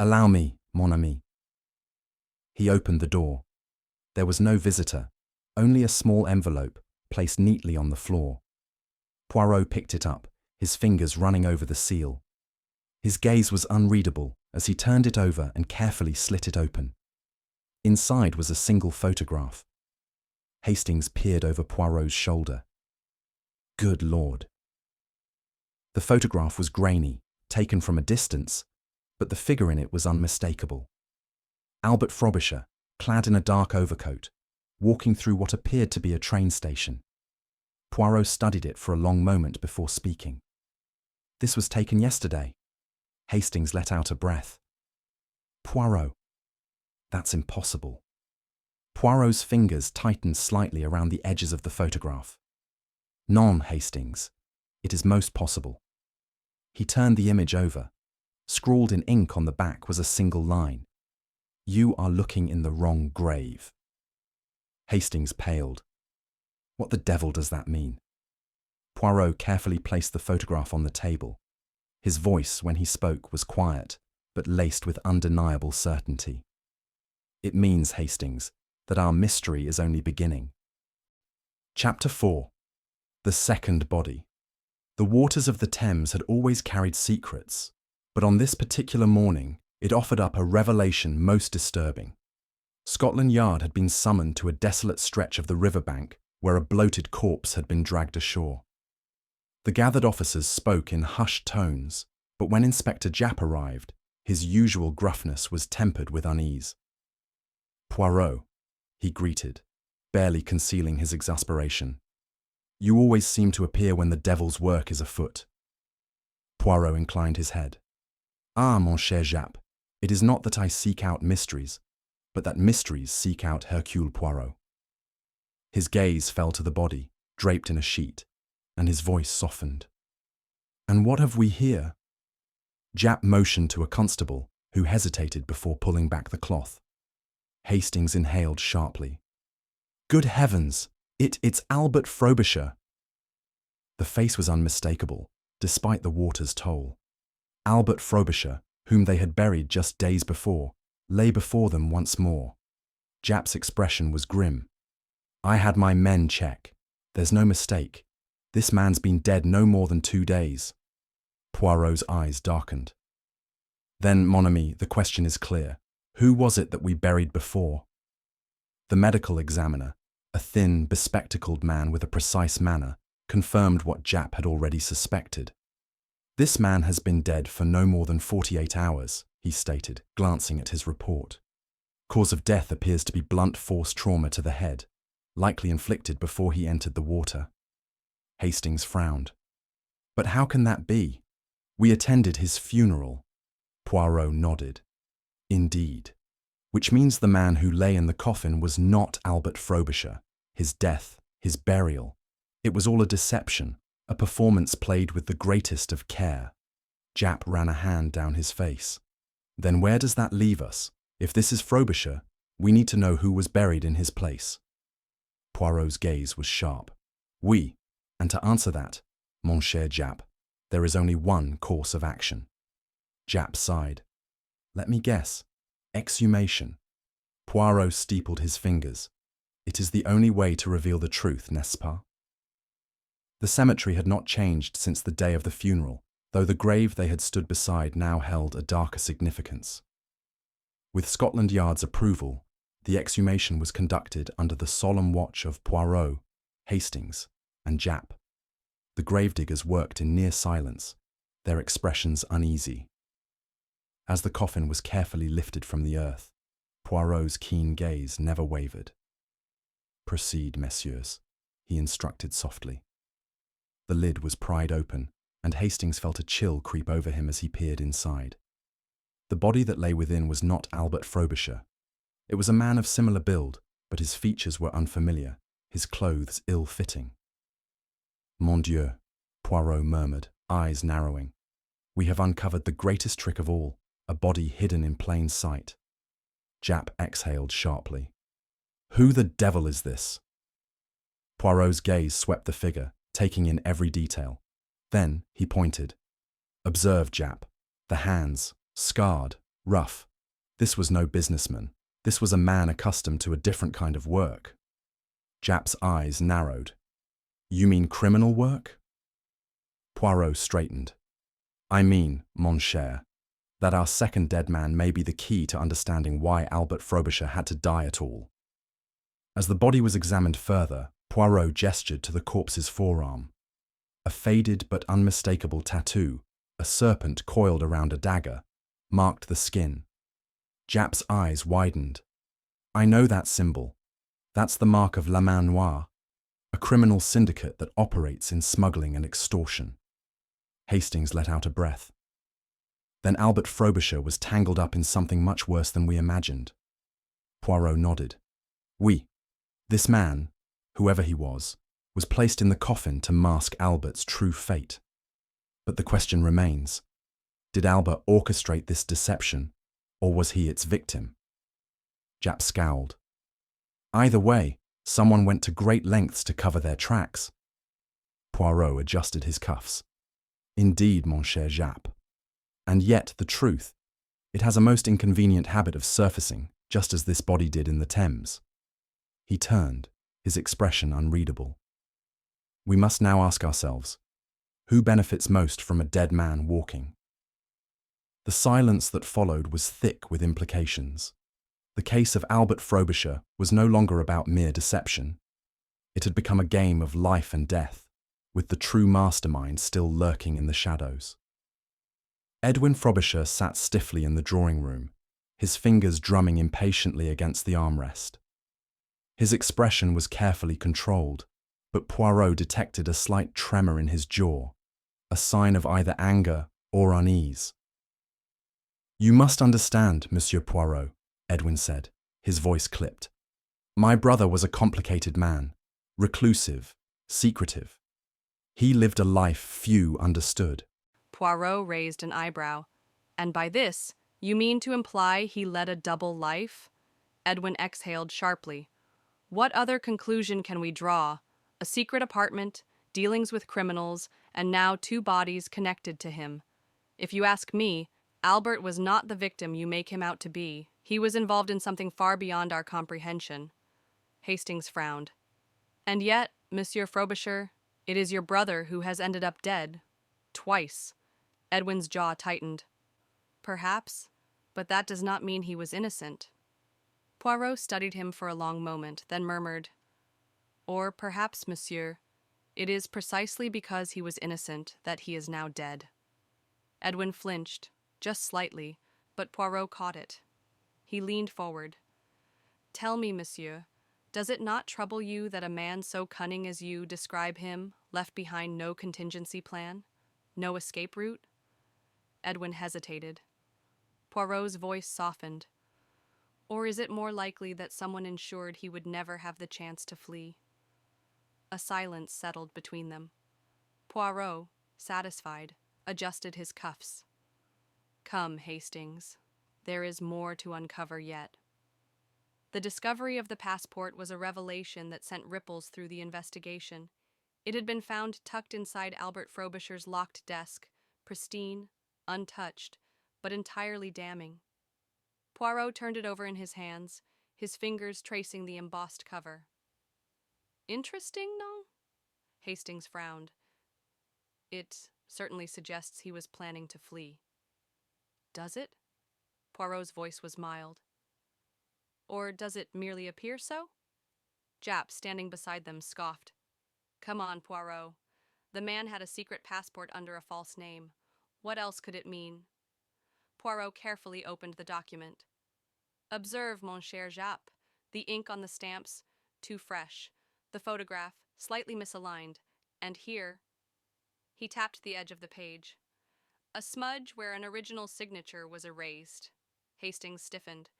Speaker 1: Allow me, mon ami. He opened the door. There was no visitor, only a small envelope, placed neatly on the floor. Poirot picked it up, his fingers running over the seal. His gaze was unreadable as he turned it over and carefully slit it open. Inside was a single photograph. Hastings peered over Poirot's shoulder. Good Lord. The photograph was grainy, taken from a distance, but the figure in it was unmistakable. Albert Frobisher, clad in a dark overcoat, walking through what appeared to be a train station. Poirot studied it for a long moment before speaking. This was taken yesterday. Hastings let out a breath. Poirot. That's impossible. Poirot's fingers tightened slightly around the edges of the photograph. Non, Hastings. It is most possible. He turned the image over. Scrawled in ink on the back was a single line. You are looking in the wrong grave. Hastings paled. What the devil does that mean? Poirot carefully placed the photograph on the table. His voice, when he spoke, was quiet, but laced with undeniable certainty. It means, Hastings, that our mystery is only beginning. Chapter 4. The Second Body. The waters of the Thames had always carried secrets, but on this particular morning it offered up a revelation most disturbing. Scotland Yard had been summoned to a desolate stretch of the riverbank where a bloated corpse had been dragged ashore. The gathered officers spoke in hushed tones, but when Inspector Japp arrived, his usual gruffness was tempered with unease. Poirot, he greeted, barely concealing his exasperation. You always seem to appear when the devil's work is afoot. Poirot inclined his head. Ah, mon cher Japp, it is not that I seek out mysteries, but that mysteries seek out Hercule Poirot. His gaze fell to the body, draped in a sheet, and his voice softened. And what have we here? Japp motioned to a constable, who hesitated before pulling back the cloth. Hastings inhaled sharply. Good heavens! It's Albert Frobisher! The face was unmistakable, despite the water's toll. Albert Frobisher, whom they had buried just days before, lay before them once more. Japp's expression was grim. I had my men check. There's no mistake. This man's been dead no more than 2 days. Poirot's eyes darkened. Then, mon ami, the question is clear. Who was it that we buried before? The medical examiner, a thin, bespectacled man with a precise manner, confirmed what Japp had already suspected. This man has been dead for no more than 48 hours, he stated, glancing at his report. Cause of death appears to be blunt force trauma to the head, likely inflicted before he entered the water. Hastings frowned. But how can that be? We attended his funeral. Poirot nodded. Indeed. Which means the man who lay in the coffin was not Albert Frobisher. His death, his burial. It was all a deception, a performance played with the greatest of care. Japp ran a hand down his face. Then where does that leave us? If this is Frobisher, we need to know who was buried in his place. Poirot's gaze was sharp. Oui, and to answer that, mon cher Japp, there is only one course of action. Japp sighed. Let me guess. Exhumation. Poirot steepled his fingers. It is the only way to reveal the truth, n'est-ce pas? The cemetery had not changed since the day of the funeral, though the grave they had stood beside now held a darker significance. With Scotland Yard's approval, the exhumation was conducted under the solemn watch of Poirot, Hastings, and Japp. The gravediggers worked in near silence, their expressions uneasy. As the coffin was carefully lifted from the earth, Poirot's keen gaze never wavered. Proceed, messieurs, he instructed softly. The lid was pried open, and Hastings felt a chill creep over him as he peered inside. The body that lay within was not Albert Frobisher. It was a man of similar build, but his features were unfamiliar, his clothes ill-fitting. Mon Dieu, Poirot murmured, eyes narrowing. We have uncovered the greatest trick of all, a body hidden in plain sight. Japp exhaled sharply. Who the devil is this? Poirot's gaze swept the figure, taking in every detail. Then he pointed. Observe, Japp. The hands, scarred, rough. This was no businessman. This was a man accustomed to a different kind of work. Japp's eyes narrowed. You mean criminal work? Poirot straightened. I mean, mon cher, that our second dead man may be the key to understanding why Albert Frobisher had to die at all. As the body was examined further, Poirot gestured to the corpse's forearm. A faded but unmistakable tattoo, a serpent coiled around a dagger, marked the skin. Japp's eyes widened. I know that symbol. That's the mark of La Main Noire, a criminal syndicate that operates in smuggling and extortion. Hastings let out a breath. Then Albert Frobisher was tangled up in something much worse than we imagined. Poirot nodded. Oui. This man, whoever he was placed in the coffin to mask Albert's true fate. But the question remains, did Albert orchestrate this deception, or was he its victim? Japp scowled. Either way, someone went to great lengths to cover their tracks. Poirot adjusted his cuffs. Indeed, mon cher Japp. And yet, the truth, it has a most inconvenient habit of surfacing, just as this body did in the Thames. He turned, his expression unreadable. We must now ask ourselves, who benefits most from a dead man walking? The silence that followed was thick with implications. The case of Albert Frobisher was no longer about mere deception. It had become a game of life and death, with the true mastermind still lurking in the shadows. Edwin Frobisher sat stiffly in the drawing room, his fingers drumming impatiently against the armrest. His expression was carefully controlled, but Poirot detected a slight tremor in his jaw, a sign of either anger or unease. You must understand, Monsieur Poirot, Edwin said, his voice clipped. My brother was a complicated man, reclusive, secretive. He lived a life few understood.
Speaker 2: Poirot raised an eyebrow. And by this, you mean to imply he led a double life? Edwin exhaled sharply. What other conclusion can we draw? A secret apartment, dealings with criminals, and now 2 bodies connected to him. If you ask me, Albert was not the victim you make him out to be. He was involved in something far beyond our comprehension. Hastings frowned. And yet, Monsieur Frobisher, it is your brother who has ended up dead. Twice. Edwin's jaw tightened. Perhaps, but that does not mean he was innocent. Poirot studied him for a long moment, then murmured, Or perhaps, monsieur, it is precisely because he was innocent that he is now dead. Edwin flinched, just slightly, but Poirot caught it. He leaned forward. Tell me, monsieur, does it not trouble you that a man so cunning as you describe him left behind no contingency plan, no escape route? Edwin hesitated. Poirot's voice softened. Or is it more likely that someone ensured he would never have the chance to flee? A silence settled between them. Poirot, satisfied, adjusted his cuffs. Come, Hastings. There is more to uncover yet. The discovery of the passport was a revelation that sent ripples through the investigation. It had been found tucked inside Albert Frobisher's locked desk, pristine, untouched, but entirely damning. Poirot turned it over in his hands, his fingers tracing the embossed cover. Interesting, no? Hastings frowned. It certainly suggests he was planning to flee. Does it? Poirot's voice was mild. Or does it merely appear so? Japp, standing beside them, scoffed. Come on, Poirot. The man had a secret passport under a false name. What else could it mean? Poirot carefully opened the document. Observe, mon cher Japp. The ink on the stamps, too fresh. The photograph, slightly misaligned. And here, he tapped the edge of the page. A smudge where an original signature was erased. Hastings stiffened.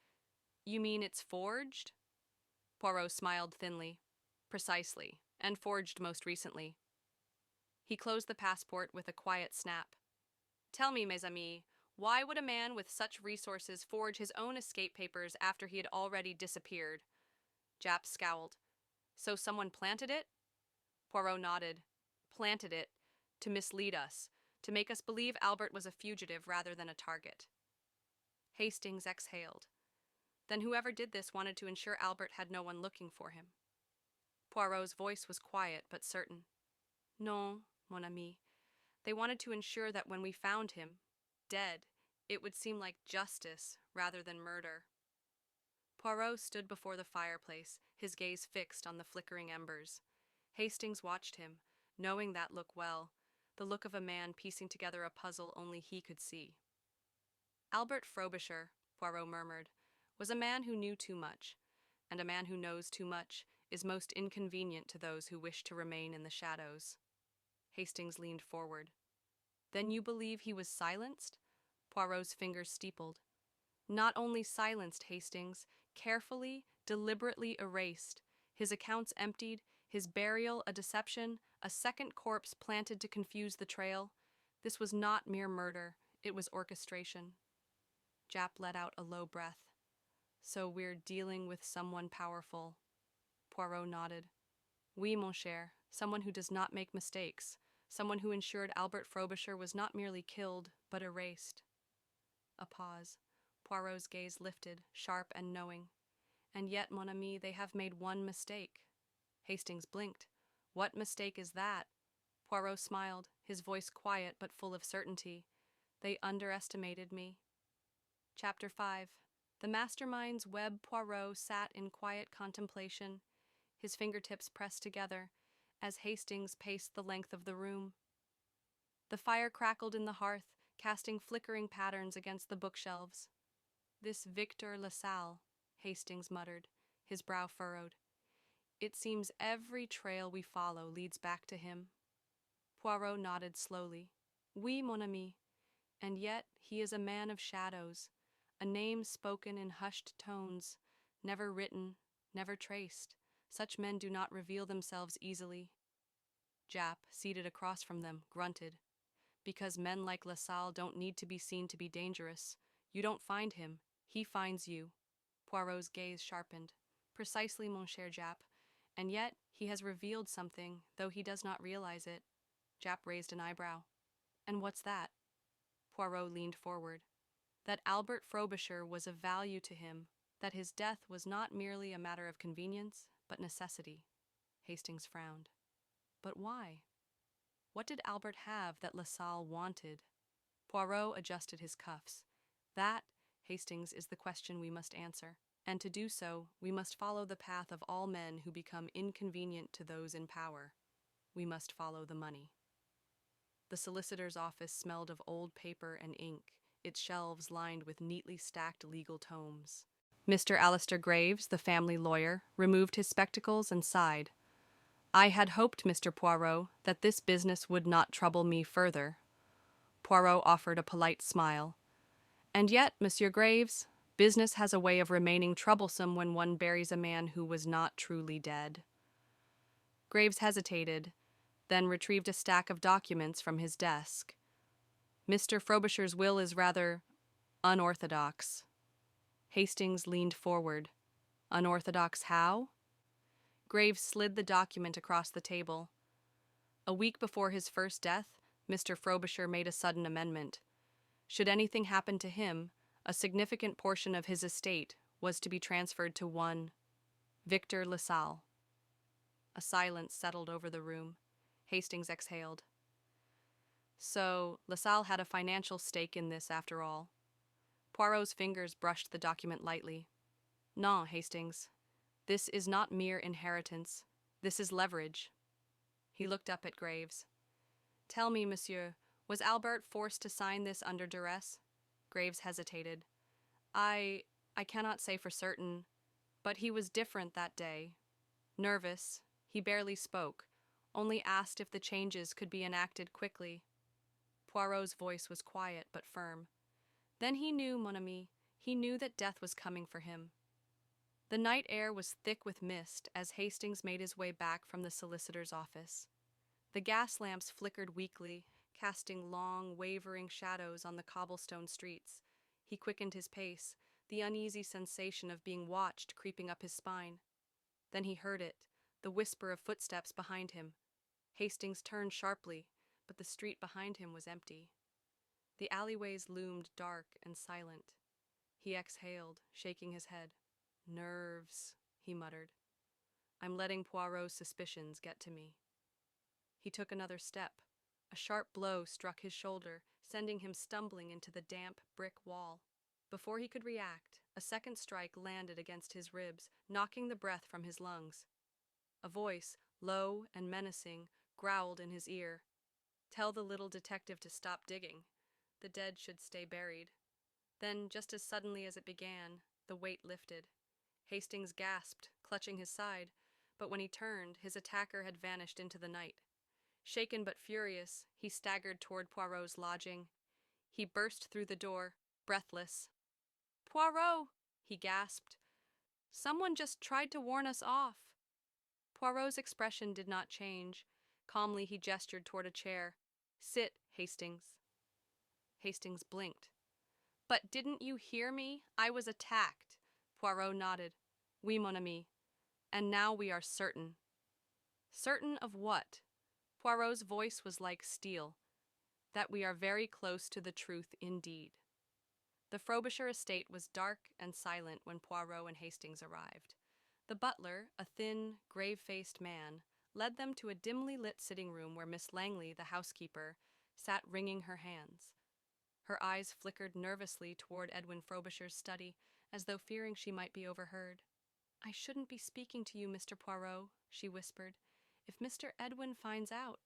Speaker 2: You mean it's forged? Poirot smiled thinly. Precisely, and forged most recently. He closed the passport with a quiet snap. Tell me, mes amis, why would a man with such resources forge his own escape papers after he had already disappeared? Japp scowled. So someone planted it? Poirot nodded. Planted it, to mislead us, to make us believe Albert was a fugitive rather than a target. Hastings exhaled. Then whoever did this wanted to ensure Albert had no one looking for him. Poirot's voice was quiet but certain. Non, mon ami. They wanted to ensure that when we found him, dead, it would seem like justice rather than murder. Poirot stood before the fireplace, his gaze fixed on the flickering embers. Hastings watched him, knowing that look well, the look of a man piecing together a puzzle only he could see. Albert Frobisher, Poirot murmured, was a man who knew too much, and a man who knows too much is most inconvenient to those who wish to remain in the shadows. Hastings leaned forward. Then you believe he was silenced? Poirot's fingers steepled. Not only silenced, Hastings, carefully, deliberately erased. His accounts emptied, his burial a deception, a second corpse planted to confuse the trail. This was not mere murder, it was orchestration. Jap let out a low breath. So we're dealing with someone powerful. Poirot nodded. Oui, mon cher, someone who does not make mistakes, someone who ensured Albert Frobisher was not merely killed, but erased. A pause. Poirot's gaze lifted, sharp and knowing. And yet, mon ami, they have made one mistake. Hastings blinked. What mistake is that? Poirot smiled, his voice quiet but full of certainty. They underestimated me. Chapter 5. The mastermind's web. Poirot sat in quiet contemplation, his fingertips pressed together, as Hastings paced the length of the room. The fire crackled in the hearth, casting flickering patterns against the bookshelves. This Victor LaSalle, Hastings muttered, his brow furrowed. It seems every trail we follow leads back to him. Poirot nodded slowly. Oui, mon ami. And yet he is a man of shadows, a name spoken in hushed tones, never written, never traced. Such men do not reveal themselves easily. Jap, seated across from them, grunted. Because men like LaSalle don't need to be seen to be dangerous. You don't find him, he finds you. Poirot's gaze sharpened. Precisely, mon cher Jap. And yet he has revealed something, though he does not realize it. Jap raised an eyebrow. And what's that? Poirot leaned forward. That Albert Frobisher was of value to him, that his death was not merely a matter of convenience, but necessity. Hastings frowned. But why? What did Albert have that LaSalle wanted? Poirot adjusted his cuffs. That, Hastings, is the question we must answer. And to do so, we must follow the path of all men who become inconvenient to those in power. We must follow the money. The solicitor's office smelled of old paper and ink, its shelves lined with neatly stacked legal tomes. Mr. Alistair Graves, the family lawyer, removed his spectacles and sighed. I had hoped, Mr. Poirot, that this business would not trouble me further. Poirot offered a polite smile. And yet, Monsieur Graves, business has a way of remaining troublesome when one buries a man who was not truly dead. Graves hesitated, then retrieved a stack of documents from his desk. Mr. Frobisher's will is rather unorthodox. Hastings leaned forward. Unorthodox how? Graves slid the document across the table. A week before his first death, Mr. Frobisher made a sudden amendment. Should anything happen to him, a significant portion of his estate was to be transferred to one Victor LaSalle. A silence settled over the room. Hastings exhaled. So, LaSalle had a financial stake in this after all. Poirot's fingers brushed the document lightly. Non, Hastings. This is not mere inheritance. This is leverage. He looked up at Graves. Tell me, monsieur, was Albert forced to sign this under duress? Graves hesitated. I cannot say for certain, but he was different that day. Nervous, he barely spoke, only asked if the changes could be enacted quickly. Poirot's voice was quiet but firm. Then he knew, mon ami, he knew that death was coming for him. The night air was thick with mist as Hastings made his way back from the solicitor's office. The gas lamps flickered weakly, casting long, wavering shadows on the cobblestone streets. He quickened his pace, the uneasy sensation of being watched creeping up his spine. Then he heard it, the whisper of footsteps behind him. Hastings turned sharply, but the street behind him was empty. The alleyways loomed dark and silent. He exhaled, shaking his head. Nerves, he muttered. I'm letting Poirot's suspicions get to me. He took another step. A sharp blow struck his shoulder, sending him stumbling into the damp brick wall. Before he could react, a second strike landed against his ribs, knocking the breath from his lungs. A voice, low and menacing, growled in his ear. Tell the little detective to stop digging. The dead should stay buried. Then, just as suddenly as it began, the weight lifted. Hastings gasped, clutching his side, but when he turned, his attacker had vanished into the night. Shaken but furious, he staggered toward Poirot's lodging. He burst through the door, breathless. "Poirot!" he gasped. "Someone just tried to warn us off." Poirot's expression did not change. Calmly, he gestured toward a chair. "Sit, Hastings." Hastings blinked. "But didn't you hear me? I was attacked." Poirot nodded. "Oui, mon ami. And now we are certain." "Certain of what?" Poirot's voice was like steel. "That we are very close to the truth indeed." The Frobisher estate was dark and silent when Poirot and Hastings arrived. The butler, a thin, grave-faced man, led them to a dimly lit sitting room where Miss Langley, the housekeeper, sat wringing her hands. Her eyes flickered nervously toward Edwin Frobisher's study, as though fearing she might be overheard. "I shouldn't be speaking to you, Mr. Poirot," she whispered. "If Mr. Edwin finds out—"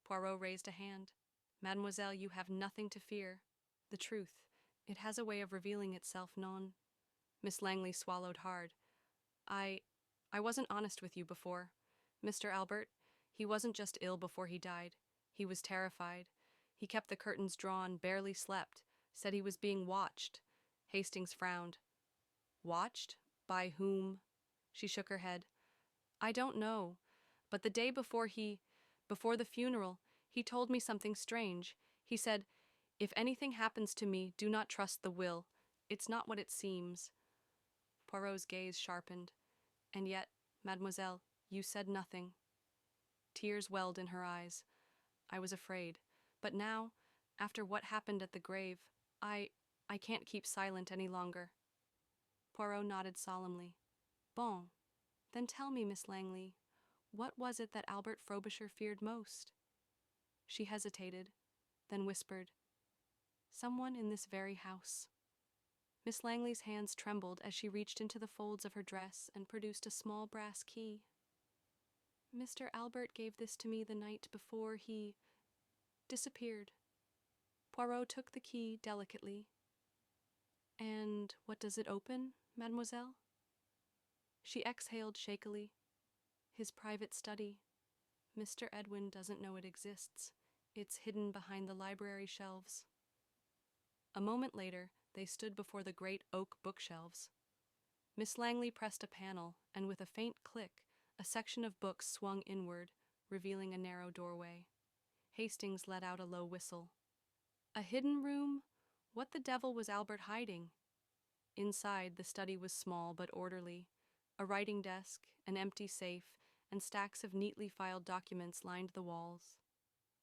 Speaker 2: Poirot raised a hand. "Mademoiselle, you have nothing to fear. The truth, it has a way of revealing itself, non." Miss Langley swallowed hard. I wasn't honest with you before. Mr. Albert, he wasn't just ill before he died. He was terrified. He kept the curtains drawn, barely slept, said he was being watched." Hastings frowned. "Watched? By whom?" She shook her head. "I don't know. But the day before the funeral, he told me something strange. He said, 'If anything happens to me, do not trust the will. It's not what it seems.'" Poirot's gaze sharpened. "And yet, mademoiselle, you said nothing." Tears welled in her eyes. "I was afraid. But now, after what happened at the grave, I can't keep silent any longer." Poirot nodded solemnly. "Bon. Then tell me, Miss Langley, what was it that Albert Frobisher feared most?" She hesitated, then whispered, "Someone in this very house." Miss Langley's hands trembled as she reached into the folds of her dress and produced a small brass key. "Mr. Albert gave this to me the night before he disappeared." Poirot took the key delicately. "And what does it open, mademoiselle?" She exhaled shakily. "His private study. Mr. Edwin doesn't know it exists. It's hidden behind the library shelves." A moment later, they stood before the great oak bookshelves. Miss Langley pressed a panel, and with a faint click, a section of books swung inward, revealing a narrow doorway. Hastings let out a low whistle. A hidden room? What the devil was Albert hiding? Inside, the study was small but orderly. A writing desk, an empty safe, and stacks of neatly filed documents lined the walls.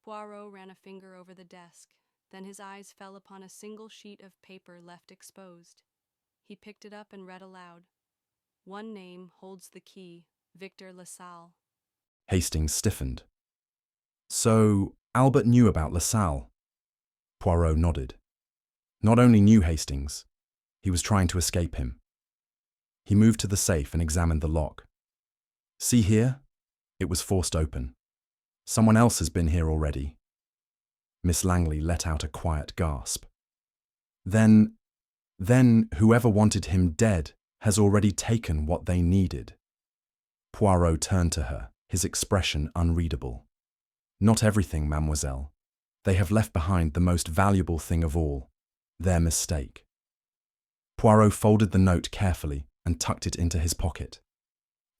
Speaker 2: Poirot ran a finger over the desk. Then his eyes fell upon a single sheet of paper left exposed. He picked it up and read aloud. "One name holds the key, Victor LaSalle."
Speaker 1: Hastings stiffened. So, Albert knew about LaSalle. Poirot nodded. Not only knew Hastings, he was trying to escape him. He moved to the safe and examined the lock. "See here?" It was forced open. "Someone else has been here already." Miss Langley let out a quiet gasp. Then whoever wanted him dead has already taken what they needed." Poirot turned to her, his expression unreadable. "Not everything, mademoiselle. They have left behind the most valuable thing of all, their mistake." Poirot folded the note carefully and tucked it into his pocket.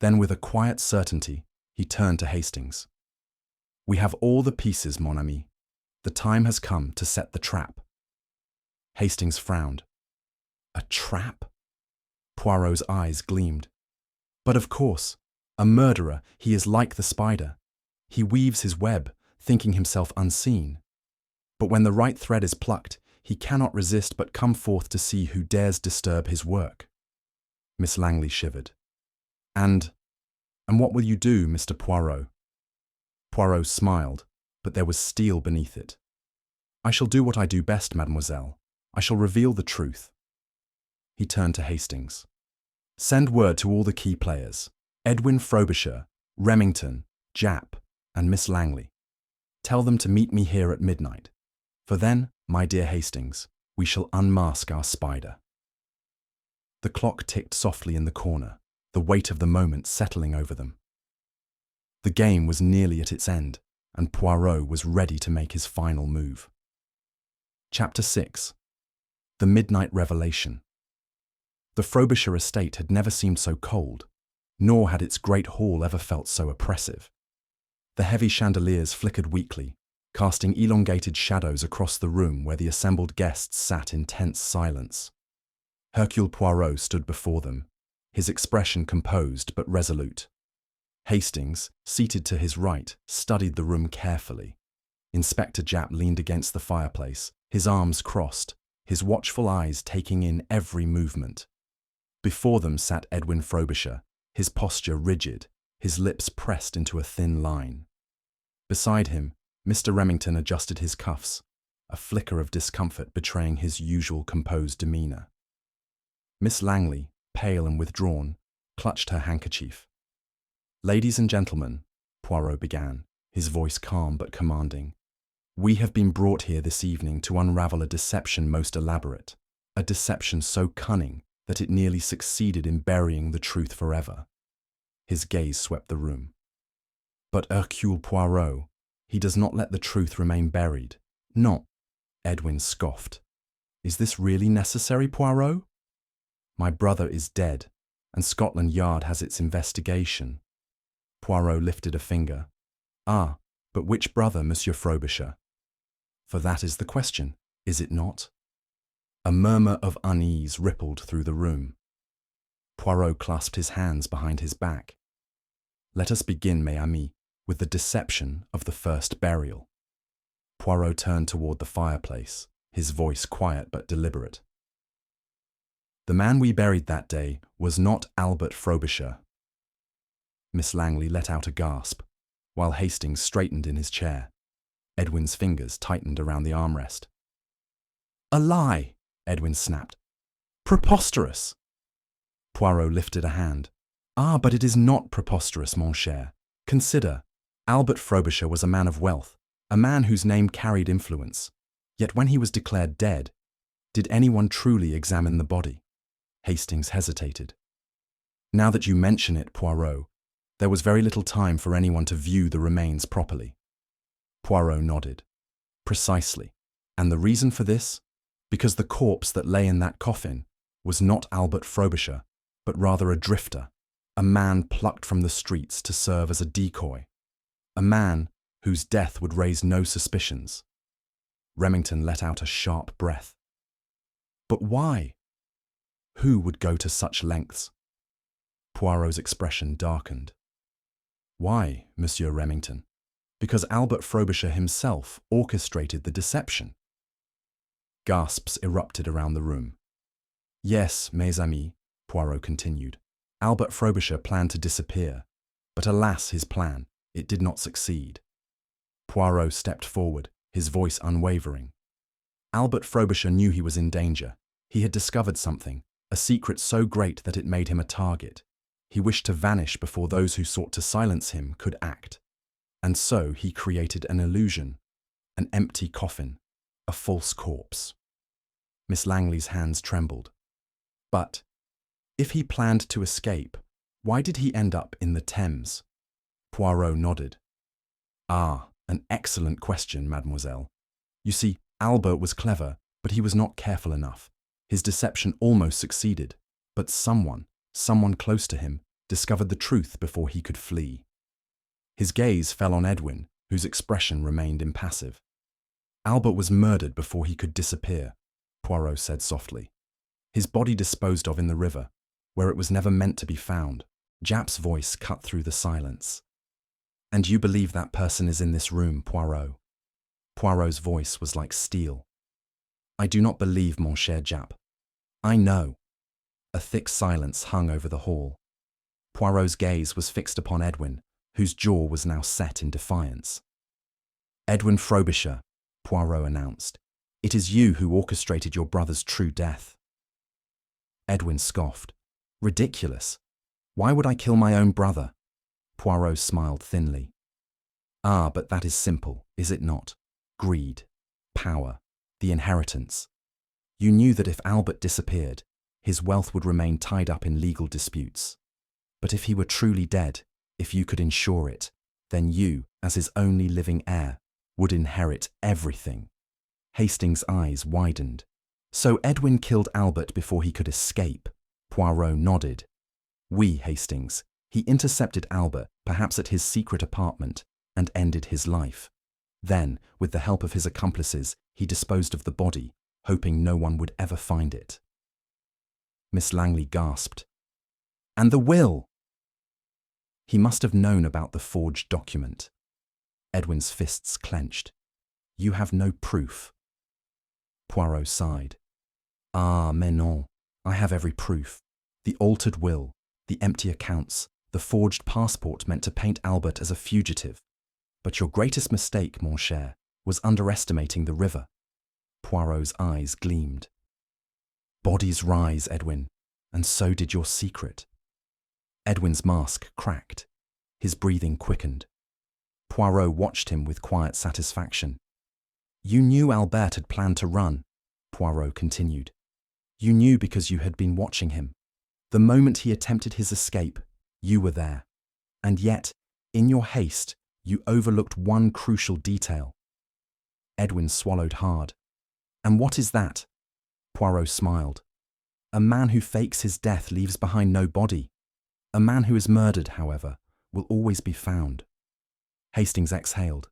Speaker 1: Then, with a quiet certainty, he turned to Hastings. "We have all the pieces, mon ami. The time has come to set the trap." Hastings frowned. "A trap?" Poirot's eyes gleamed. "But of course, a murderer, he is like the spider. He weaves his web, thinking himself unseen. But when the right thread is plucked, he cannot resist but come forth to see who dares disturb his work." Miss Langley shivered. And what will you do, Mr. Poirot?" Poirot smiled, but there was steel beneath it. "I shall do what I do best, mademoiselle. I shall reveal the truth." He turned to Hastings. "Send word to all the key players, Edwin Frobisher, Remington, Japp, and Miss Langley. Tell them to meet me here at midnight. For then, my dear Hastings, we shall unmask our spider." The clock ticked softly in the corner, the weight of the moment settling over them. The game was nearly at its end, and Poirot was ready to make his final move. Chapter 6. The Midnight Revelation. The Frobisher estate had never seemed so cold, nor had its great hall ever felt so oppressive. The heavy chandeliers flickered weakly, casting elongated shadows across the room where the assembled guests sat in tense silence. Hercule Poirot stood before them, his expression composed but resolute. Hastings, seated to his right, studied the room carefully. Inspector Japp leaned against the fireplace, his arms crossed, his watchful eyes taking in every movement. Before them sat Edwin Frobisher, his posture rigid, his lips pressed into a thin line. Beside him, Mr. Remington adjusted his cuffs, a flicker of discomfort betraying his usual composed demeanour. Miss Langley, pale and withdrawn, clutched her handkerchief. "Ladies and gentlemen," Poirot began, his voice calm but commanding, "we have been brought here this evening to unravel a deception most elaborate, a deception so cunning that it nearly succeeded in burying the truth forever." His gaze swept the room. "But Hercule Poirot, he does not let the truth remain buried. Not," Edwin scoffed. "Is this really necessary, Poirot? My brother is dead, and Scotland Yard has its investigation." Poirot lifted a finger. "Ah, but which brother, Monsieur Frobisher? For that is the question, is it not?" A murmur of unease rippled through the room. Poirot clasped his hands behind his back. "Let us begin, mes amis, with the deception of the first burial." Poirot turned toward the fireplace, his voice quiet but deliberate. "The man we buried that day was not Albert Frobisher." Miss Langley let out a gasp, while Hastings straightened in his chair. Edwin's fingers tightened around the armrest. "A lie!" Edwin snapped. "Preposterous!" Poirot lifted a hand. "Ah, but it is not preposterous, mon cher. Consider, Albert Frobisher was a man of wealth, a man whose name carried influence. Yet when he was declared dead, did anyone truly examine the body?" Hastings hesitated. "Now that you mention it, Poirot, there was very little time for anyone to view the remains properly." Poirot nodded. "Precisely. And the reason for this? Because the corpse that lay in that coffin was not Albert Frobisher, but rather a drifter, a man plucked from the streets to serve as a decoy, a man whose death would raise no suspicions." Remington let out a sharp breath. "But why? Who would go to such lengths?" Poirot's expression darkened. "Why, Monsieur Remington? Because Albert Frobisher himself orchestrated the deception." Gasps erupted around the room. "Yes, mes amis," Poirot continued. "Albert Frobisher planned to disappear, but alas his plan, it did not succeed." Poirot stepped forward, his voice unwavering. "Albert Frobisher knew he was in danger. He had discovered something, a secret so great that it made him a target. He wished to vanish before those who sought to silence him could act. And so he created an illusion, an empty coffin, a false corpse." Miss Langley's hands trembled. "But if he planned to escape, why did he end up in the Thames?" Poirot nodded. "Ah, an excellent question, mademoiselle. You see, Albert was clever, but he was not careful enough. His deception almost succeeded, but someone close to him, discovered the truth before he could flee." His gaze fell on Edwin, whose expression remained impassive. "Albert was murdered before he could disappear," Poirot said softly. "His body disposed of in the river, where it was never meant to be found." Japp's voice cut through the silence. "And you believe that person is in this room, Poirot?" Poirot's voice was like steel. "I do not believe, mon cher Japp. I know." A thick silence hung over the hall. Poirot's gaze was fixed upon Edwin, whose jaw was now set in defiance. "Edwin Frobisher," Poirot announced, "it is you who orchestrated your brother's true death." Edwin scoffed. "Ridiculous. Why would I kill my own brother?" Poirot smiled thinly. "Ah, but that is simple, is it not? Greed, power, the inheritance. You knew that if Albert disappeared, his wealth would remain tied up in legal disputes. But if he were truly dead, if you could ensure it, then you, as his only living heir, would inherit everything. Hastings' eyes widened. So Edwin killed Albert before he could escape. Poirot nodded. Oui, Hastings. He intercepted Albert, perhaps at his secret apartment, and ended his life. Then, with the help of his accomplices, he disposed of the body, hoping no one would ever find it. Miss Langley gasped. And the will! He must have known about the forged document. Edwin's fists clenched. You have no proof. Poirot sighed. Ah, mais non. I have every proof. The altered will, the empty accounts, the forged passport meant to paint Albert as a fugitive. But your greatest mistake, mon cher, was underestimating the river. Poirot's eyes gleamed. Bodies rise, Edwin, and so did your secret. Edwin's mask cracked. His breathing quickened. Poirot watched him with quiet satisfaction. You knew Albert had planned to run, Poirot continued. You knew because you had been watching him. The moment he attempted his escape, you were there. And yet, in your haste, you overlooked one crucial detail. Edwin swallowed hard. And what is that? Poirot smiled. A man who fakes his death leaves behind no body. A man who is murdered, however, will always be found. Hastings exhaled.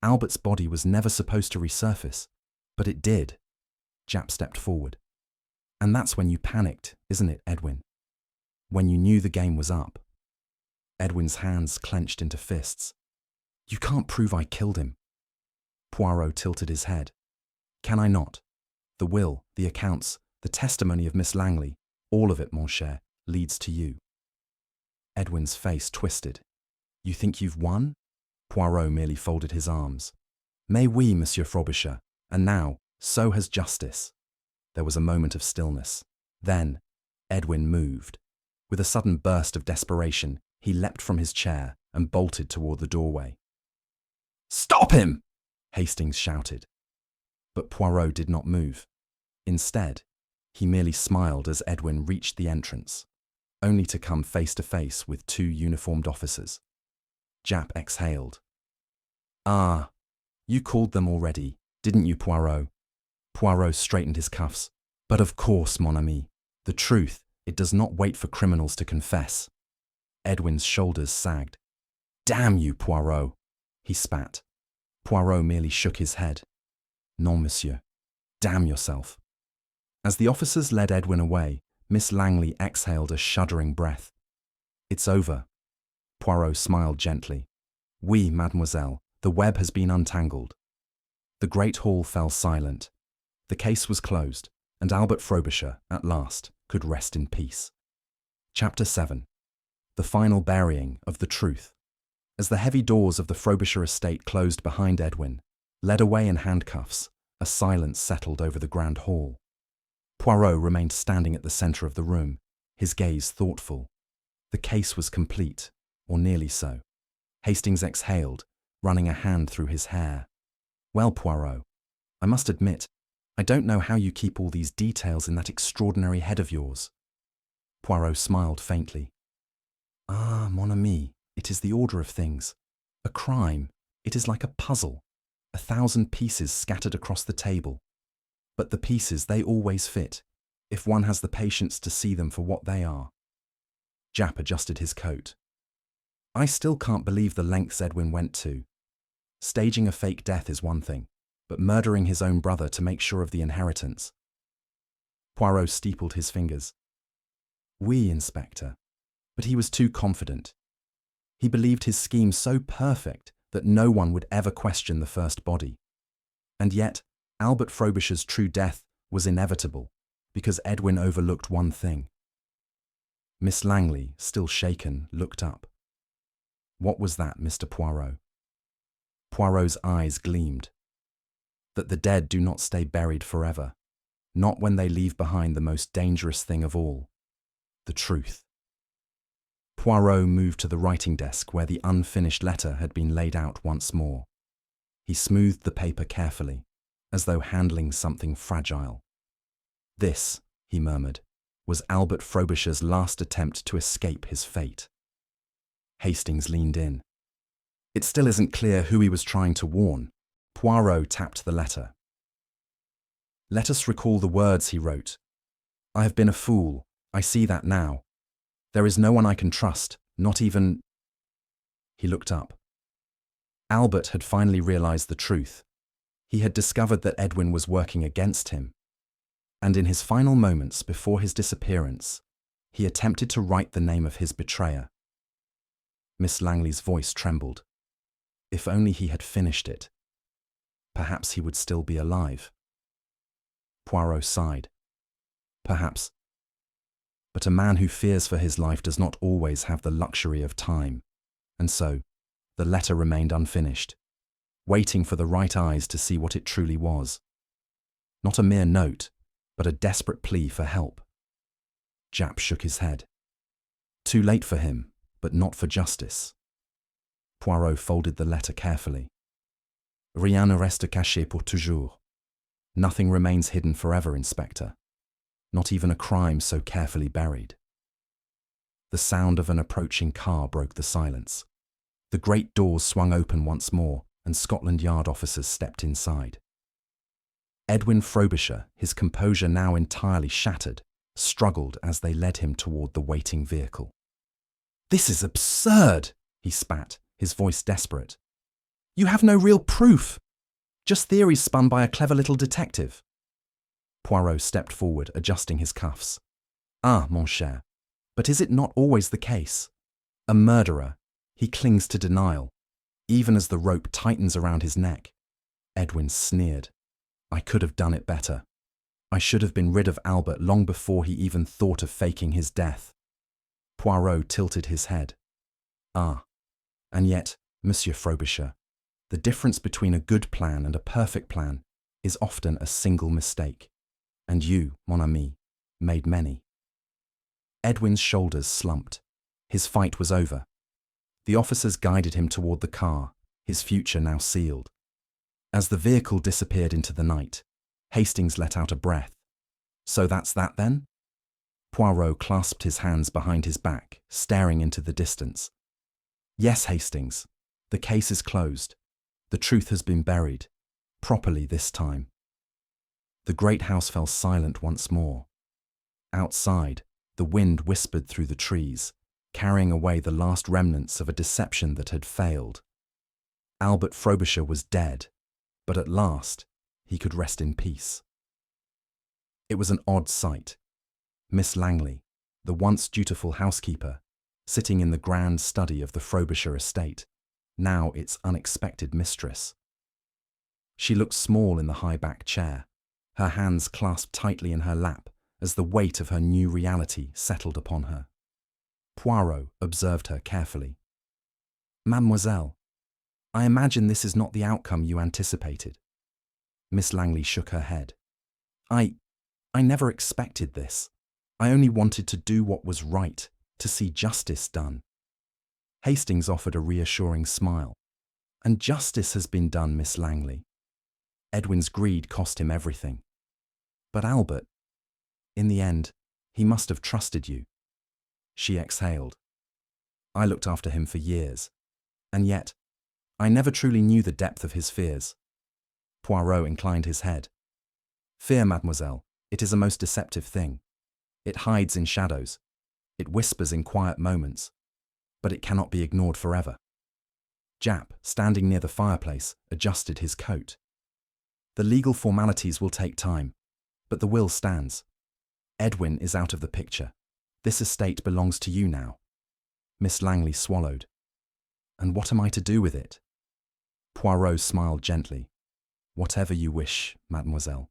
Speaker 1: Albert's body was never supposed to resurface, but it did. Japp stepped forward. And that's when you panicked, isn't it, Edwin? When you knew the game was up. Edwin's hands clenched into fists. You can't prove I killed him. Poirot tilted his head. Can I not? The will, the accounts, the testimony of Miss Langley, all of it, mon cher, leads to you. Edwin's face twisted. You think you've won? Poirot merely folded his arms. Mais oui, Monsieur Frobisher, and now, so has justice. There was a moment of stillness. Then, Edwin moved. With a sudden burst of desperation, he leapt from his chair and bolted toward the doorway. Stop him! Hastings shouted. But Poirot did not move. Instead, he merely smiled as Edwin reached the entrance, only to come face to face with two uniformed officers. Japp exhaled. Ah, you called them already, didn't you, Poirot? Poirot straightened his cuffs. But of course, mon ami. The truth, it does not wait for criminals to confess. Edwin's shoulders sagged. Damn you, Poirot, he spat. Poirot merely shook his head. Non, monsieur. Damn yourself. As the officers led Edwin away, Miss Langley exhaled a shuddering breath. It's over. Poirot smiled gently. Oui, mademoiselle, the web has been untangled. The great hall fell silent. The case was closed, and Albert Frobisher, at last, could rest in peace. Chapter 7. The final burying of the truth. As the heavy doors of the Frobisher estate closed behind Edwin, led away in handcuffs, a silence settled over the grand hall. Poirot remained standing at the centre of the room, his gaze thoughtful. The case was complete, or nearly so. Hastings exhaled, running a hand through his hair. Well, Poirot, I must admit, I don't know how you keep all these details in that extraordinary head of yours. Poirot smiled faintly. Ah, mon ami, it is the order of things. A crime, it is like a puzzle, 1,000 pieces scattered across the table. But the pieces, they always fit, if one has the patience to see them for what they are. Japp adjusted his coat. I still can't believe the lengths Edwin went to. Staging a fake death is one thing, but murdering his own brother to make sure of the inheritance. Poirot steepled his fingers. Oui, Inspector. But he was too confident. He believed his scheme so perfect that no one would ever question the first body. And yet, Albert Frobisher's true death was inevitable, because Edwin overlooked one thing. Miss Langley, still shaken, looked up. What was that, Mr. Poirot? Poirot's eyes gleamed. That the dead do not stay buried forever, not when they leave behind the most dangerous thing of all, the truth. Poirot moved to the writing desk where the unfinished letter had been laid out once more. He smoothed the paper carefully, as though handling something fragile. This, he murmured, was Albert Frobisher's last attempt to escape his fate. Hastings leaned in. It still isn't clear who he was trying to warn. Poirot tapped the letter. "Let us recall the words he wrote. I have been a fool. I see that now. There is no one I can trust, not even—" He looked up. Albert had finally realized the truth. He had discovered that Edwin was working against him. And in his final moments before his disappearance, he attempted to write the name of his betrayer. Miss Langley's voice trembled. If only he had finished it. Perhaps he would still be alive. Poirot sighed. Perhaps. But a man who fears for his life does not always have the luxury of time. And so, the letter remained unfinished, waiting for the right eyes to see what it truly was. Not a mere note, but a desperate plea for help. Japp shook his head. Too late for him, but not for justice. Poirot folded the letter carefully. Rien ne reste caché pour toujours. Nothing remains hidden forever, Inspector. Not even a crime so carefully buried. The sound of an approaching car broke the silence. The great doors swung open once more, and Scotland Yard officers stepped inside. Edwin Frobisher, his composure now entirely shattered, struggled as they led him toward the waiting vehicle. "This is absurd," he spat, his voice desperate. "You have no real proof. Just theories spun by a clever little detective." Poirot stepped forward, adjusting his cuffs. "Ah, mon cher, but is it not always the case? A murderer, he clings to denial, even as the rope tightens around his neck." Edwin sneered. "I could have done it better. I should have been rid of Albert long before he even thought of faking his death." Poirot tilted his head. "Ah, and yet, Monsieur Frobisher, the difference between a good plan and a perfect plan is often a single mistake. And you, mon ami, made many." Edwin's shoulders slumped. His fight was over. The officers guided him toward the car, his future now sealed. As the vehicle disappeared into the night, Hastings let out a breath. "So that's that then?" Poirot clasped his hands behind his back, staring into the distance. "Yes, Hastings. The case is closed. The truth has been buried. Properly this time." The great house fell silent once more. Outside, the wind whispered through the trees, carrying away the last remnants of a deception that had failed. Albert Frobisher was dead, but at last he could rest in peace. It was an odd sight. Miss Langley, the once dutiful housekeeper, sitting in the grand study of the Frobisher estate, now its unexpected mistress. She looked small in the high-backed chair, her hands clasped tightly in her lap as the weight of her new reality settled upon her. Poirot observed her carefully. "Mademoiselle, I imagine this is not the outcome you anticipated." Miss Langley shook her head. I never expected this. I only wanted to do what was right, to see justice done." Hastings offered a reassuring smile. "And justice has been done, Miss Langley. Edwin's greed cost him everything. But Albert, in the end, he must have trusted you." She exhaled. "I looked after him for years, and yet, I never truly knew the depth of his fears." Poirot inclined his head. "Fear, mademoiselle, it is a most deceptive thing. It hides in shadows. It whispers in quiet moments, but it cannot be ignored forever." Japp, standing near the fireplace, adjusted his coat. "The legal formalities will take time, but the will stands. Edwin is out of the picture. This estate belongs to you now." Miss Langley swallowed. "And what am I to do with it?" Poirot smiled gently. "Whatever you wish, mademoiselle.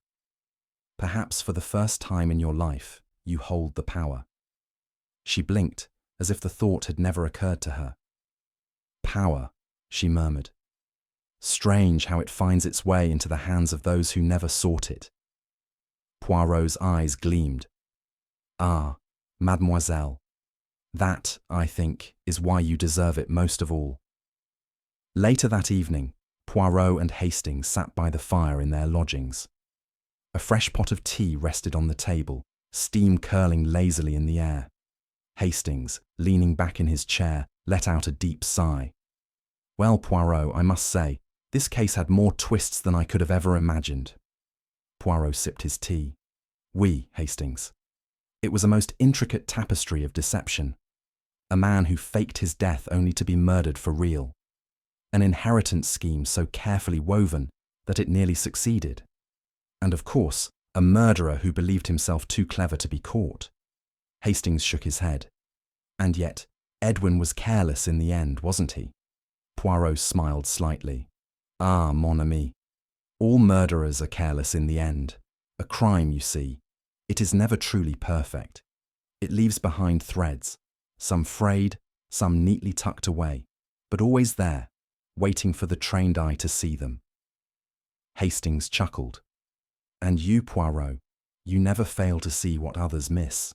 Speaker 1: Perhaps for the first time in your life, you hold the power." She blinked, as if the thought had never occurred to her. "Power," she murmured. "Strange how it finds its way into the hands of those who never sought it." Poirot's eyes gleamed. "Ah, mademoiselle, that, I think, is why you deserve it most of all." Later that evening, Poirot and Hastings sat by the fire in their lodgings. A fresh pot of tea rested on the table, steam curling lazily in the air. Hastings, leaning back in his chair, let out a deep sigh. Well, Poirot, I must say, this case had more twists than I could have ever imagined. Poirot sipped his tea. Oui, Hastings. It was a most intricate tapestry of deception. A man who faked his death only to be murdered for real. An inheritance scheme so carefully woven that it nearly succeeded. And of course, a murderer who believed himself too clever to be caught. Hastings shook his head. And yet, Edwin was careless in the end, wasn't he? Poirot smiled slightly. Ah, mon ami. All murderers are careless in the end. A crime, you see. It is never truly perfect. It leaves behind threads, some frayed, some neatly tucked away, but always there, waiting for the trained eye to see them. Hastings chuckled. And you, Poirot, you never fail to see what others miss.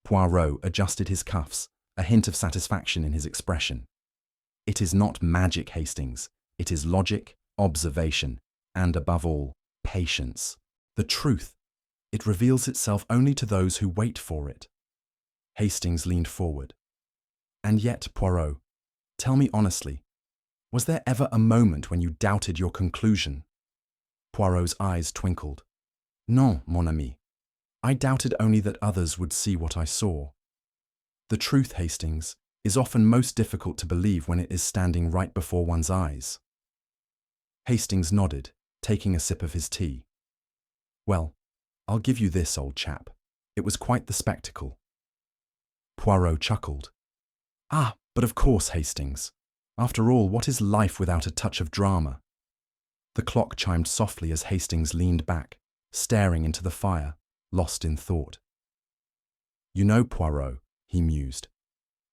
Speaker 1: Poirot adjusted his cuffs, a hint of satisfaction in his expression. It is not magic, Hastings. It is logic, observation, and above all, patience. The truth. It reveals itself only to those who wait for it. Hastings leaned forward. And yet, Poirot, tell me honestly, was there ever a moment when you doubted your conclusion? Poirot's eyes twinkled. Non, mon ami. I doubted only that others would see what I saw. The truth, Hastings, is often most difficult to believe when it is standing right before one's eyes. Hastings nodded, taking a sip of his tea. Well, I'll give you this, old chap. It was quite the spectacle. Poirot chuckled. Ah, but of course, Hastings. After all, what is life without a touch of drama? The clock chimed softly as Hastings leaned back, staring into the fire, lost in thought. You know, Poirot, he mused,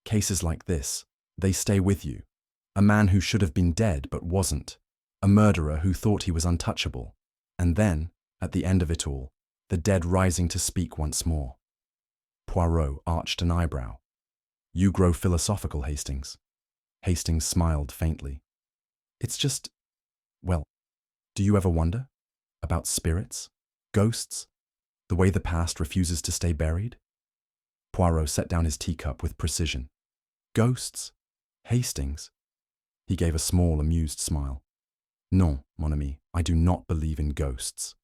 Speaker 1: cases like this, they stay with you. A man who should have been dead but wasn't. A murderer who thought he was untouchable. And then, at the end of it all, the dead rising to speak once more. Poirot arched an eyebrow. You grow philosophical, Hastings. Hastings smiled faintly. It's just, well, do you ever wonder? About spirits? Ghosts? The way the past refuses to stay buried? Poirot set down his teacup with precision. Ghosts? Hastings? He gave a small, amused smile. Non, mon ami, I do not believe in ghosts.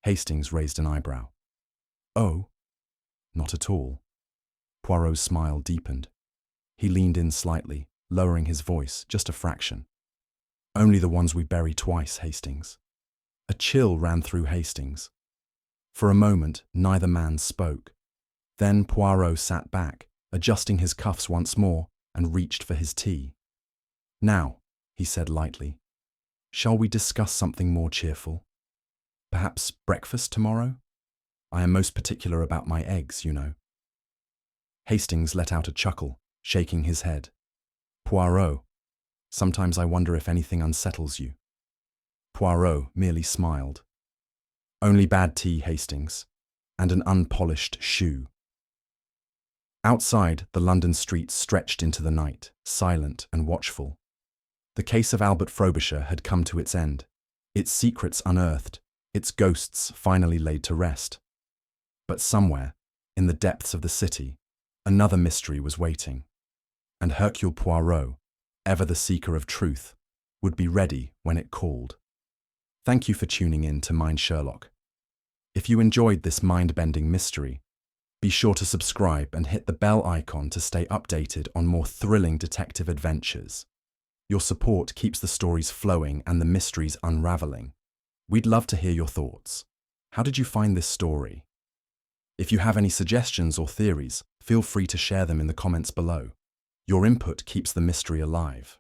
Speaker 1: Hastings raised an eyebrow. Oh? Not at all. Poirot's smile deepened. He leaned in slightly, lowering his voice just a fraction. Only the ones we bury twice, Hastings. A chill ran through Hastings. For a moment, neither man spoke. Then Poirot sat back, adjusting his cuffs once more, and reached for his tea. Now, he said lightly, shall we discuss something more cheerful? Perhaps breakfast tomorrow? I am most particular about my eggs, you know. Hastings let out a chuckle, shaking his head. Poirot, sometimes I wonder if anything unsettles you. Poirot merely smiled. Only bad tea, Hastings, and an unpolished shoe. Outside, the London streets stretched into the night, silent and watchful. The case of Albert Frobisher had come to its end, its secrets unearthed, its ghosts finally laid to rest. But somewhere, in the depths of the city, another mystery was waiting, and Hercule Poirot, ever the seeker of truth, would be ready when it called. Thank you for tuning in to Mind Sherlock. If you enjoyed this mind-bending mystery, be sure to subscribe and hit the bell icon to stay updated on more thrilling detective adventures. Your support keeps the stories flowing and the mysteries unraveling. We'd love to hear your thoughts. How did you find this story? If you have any suggestions or theories, feel free to share them in the comments below. Your input keeps the mystery alive.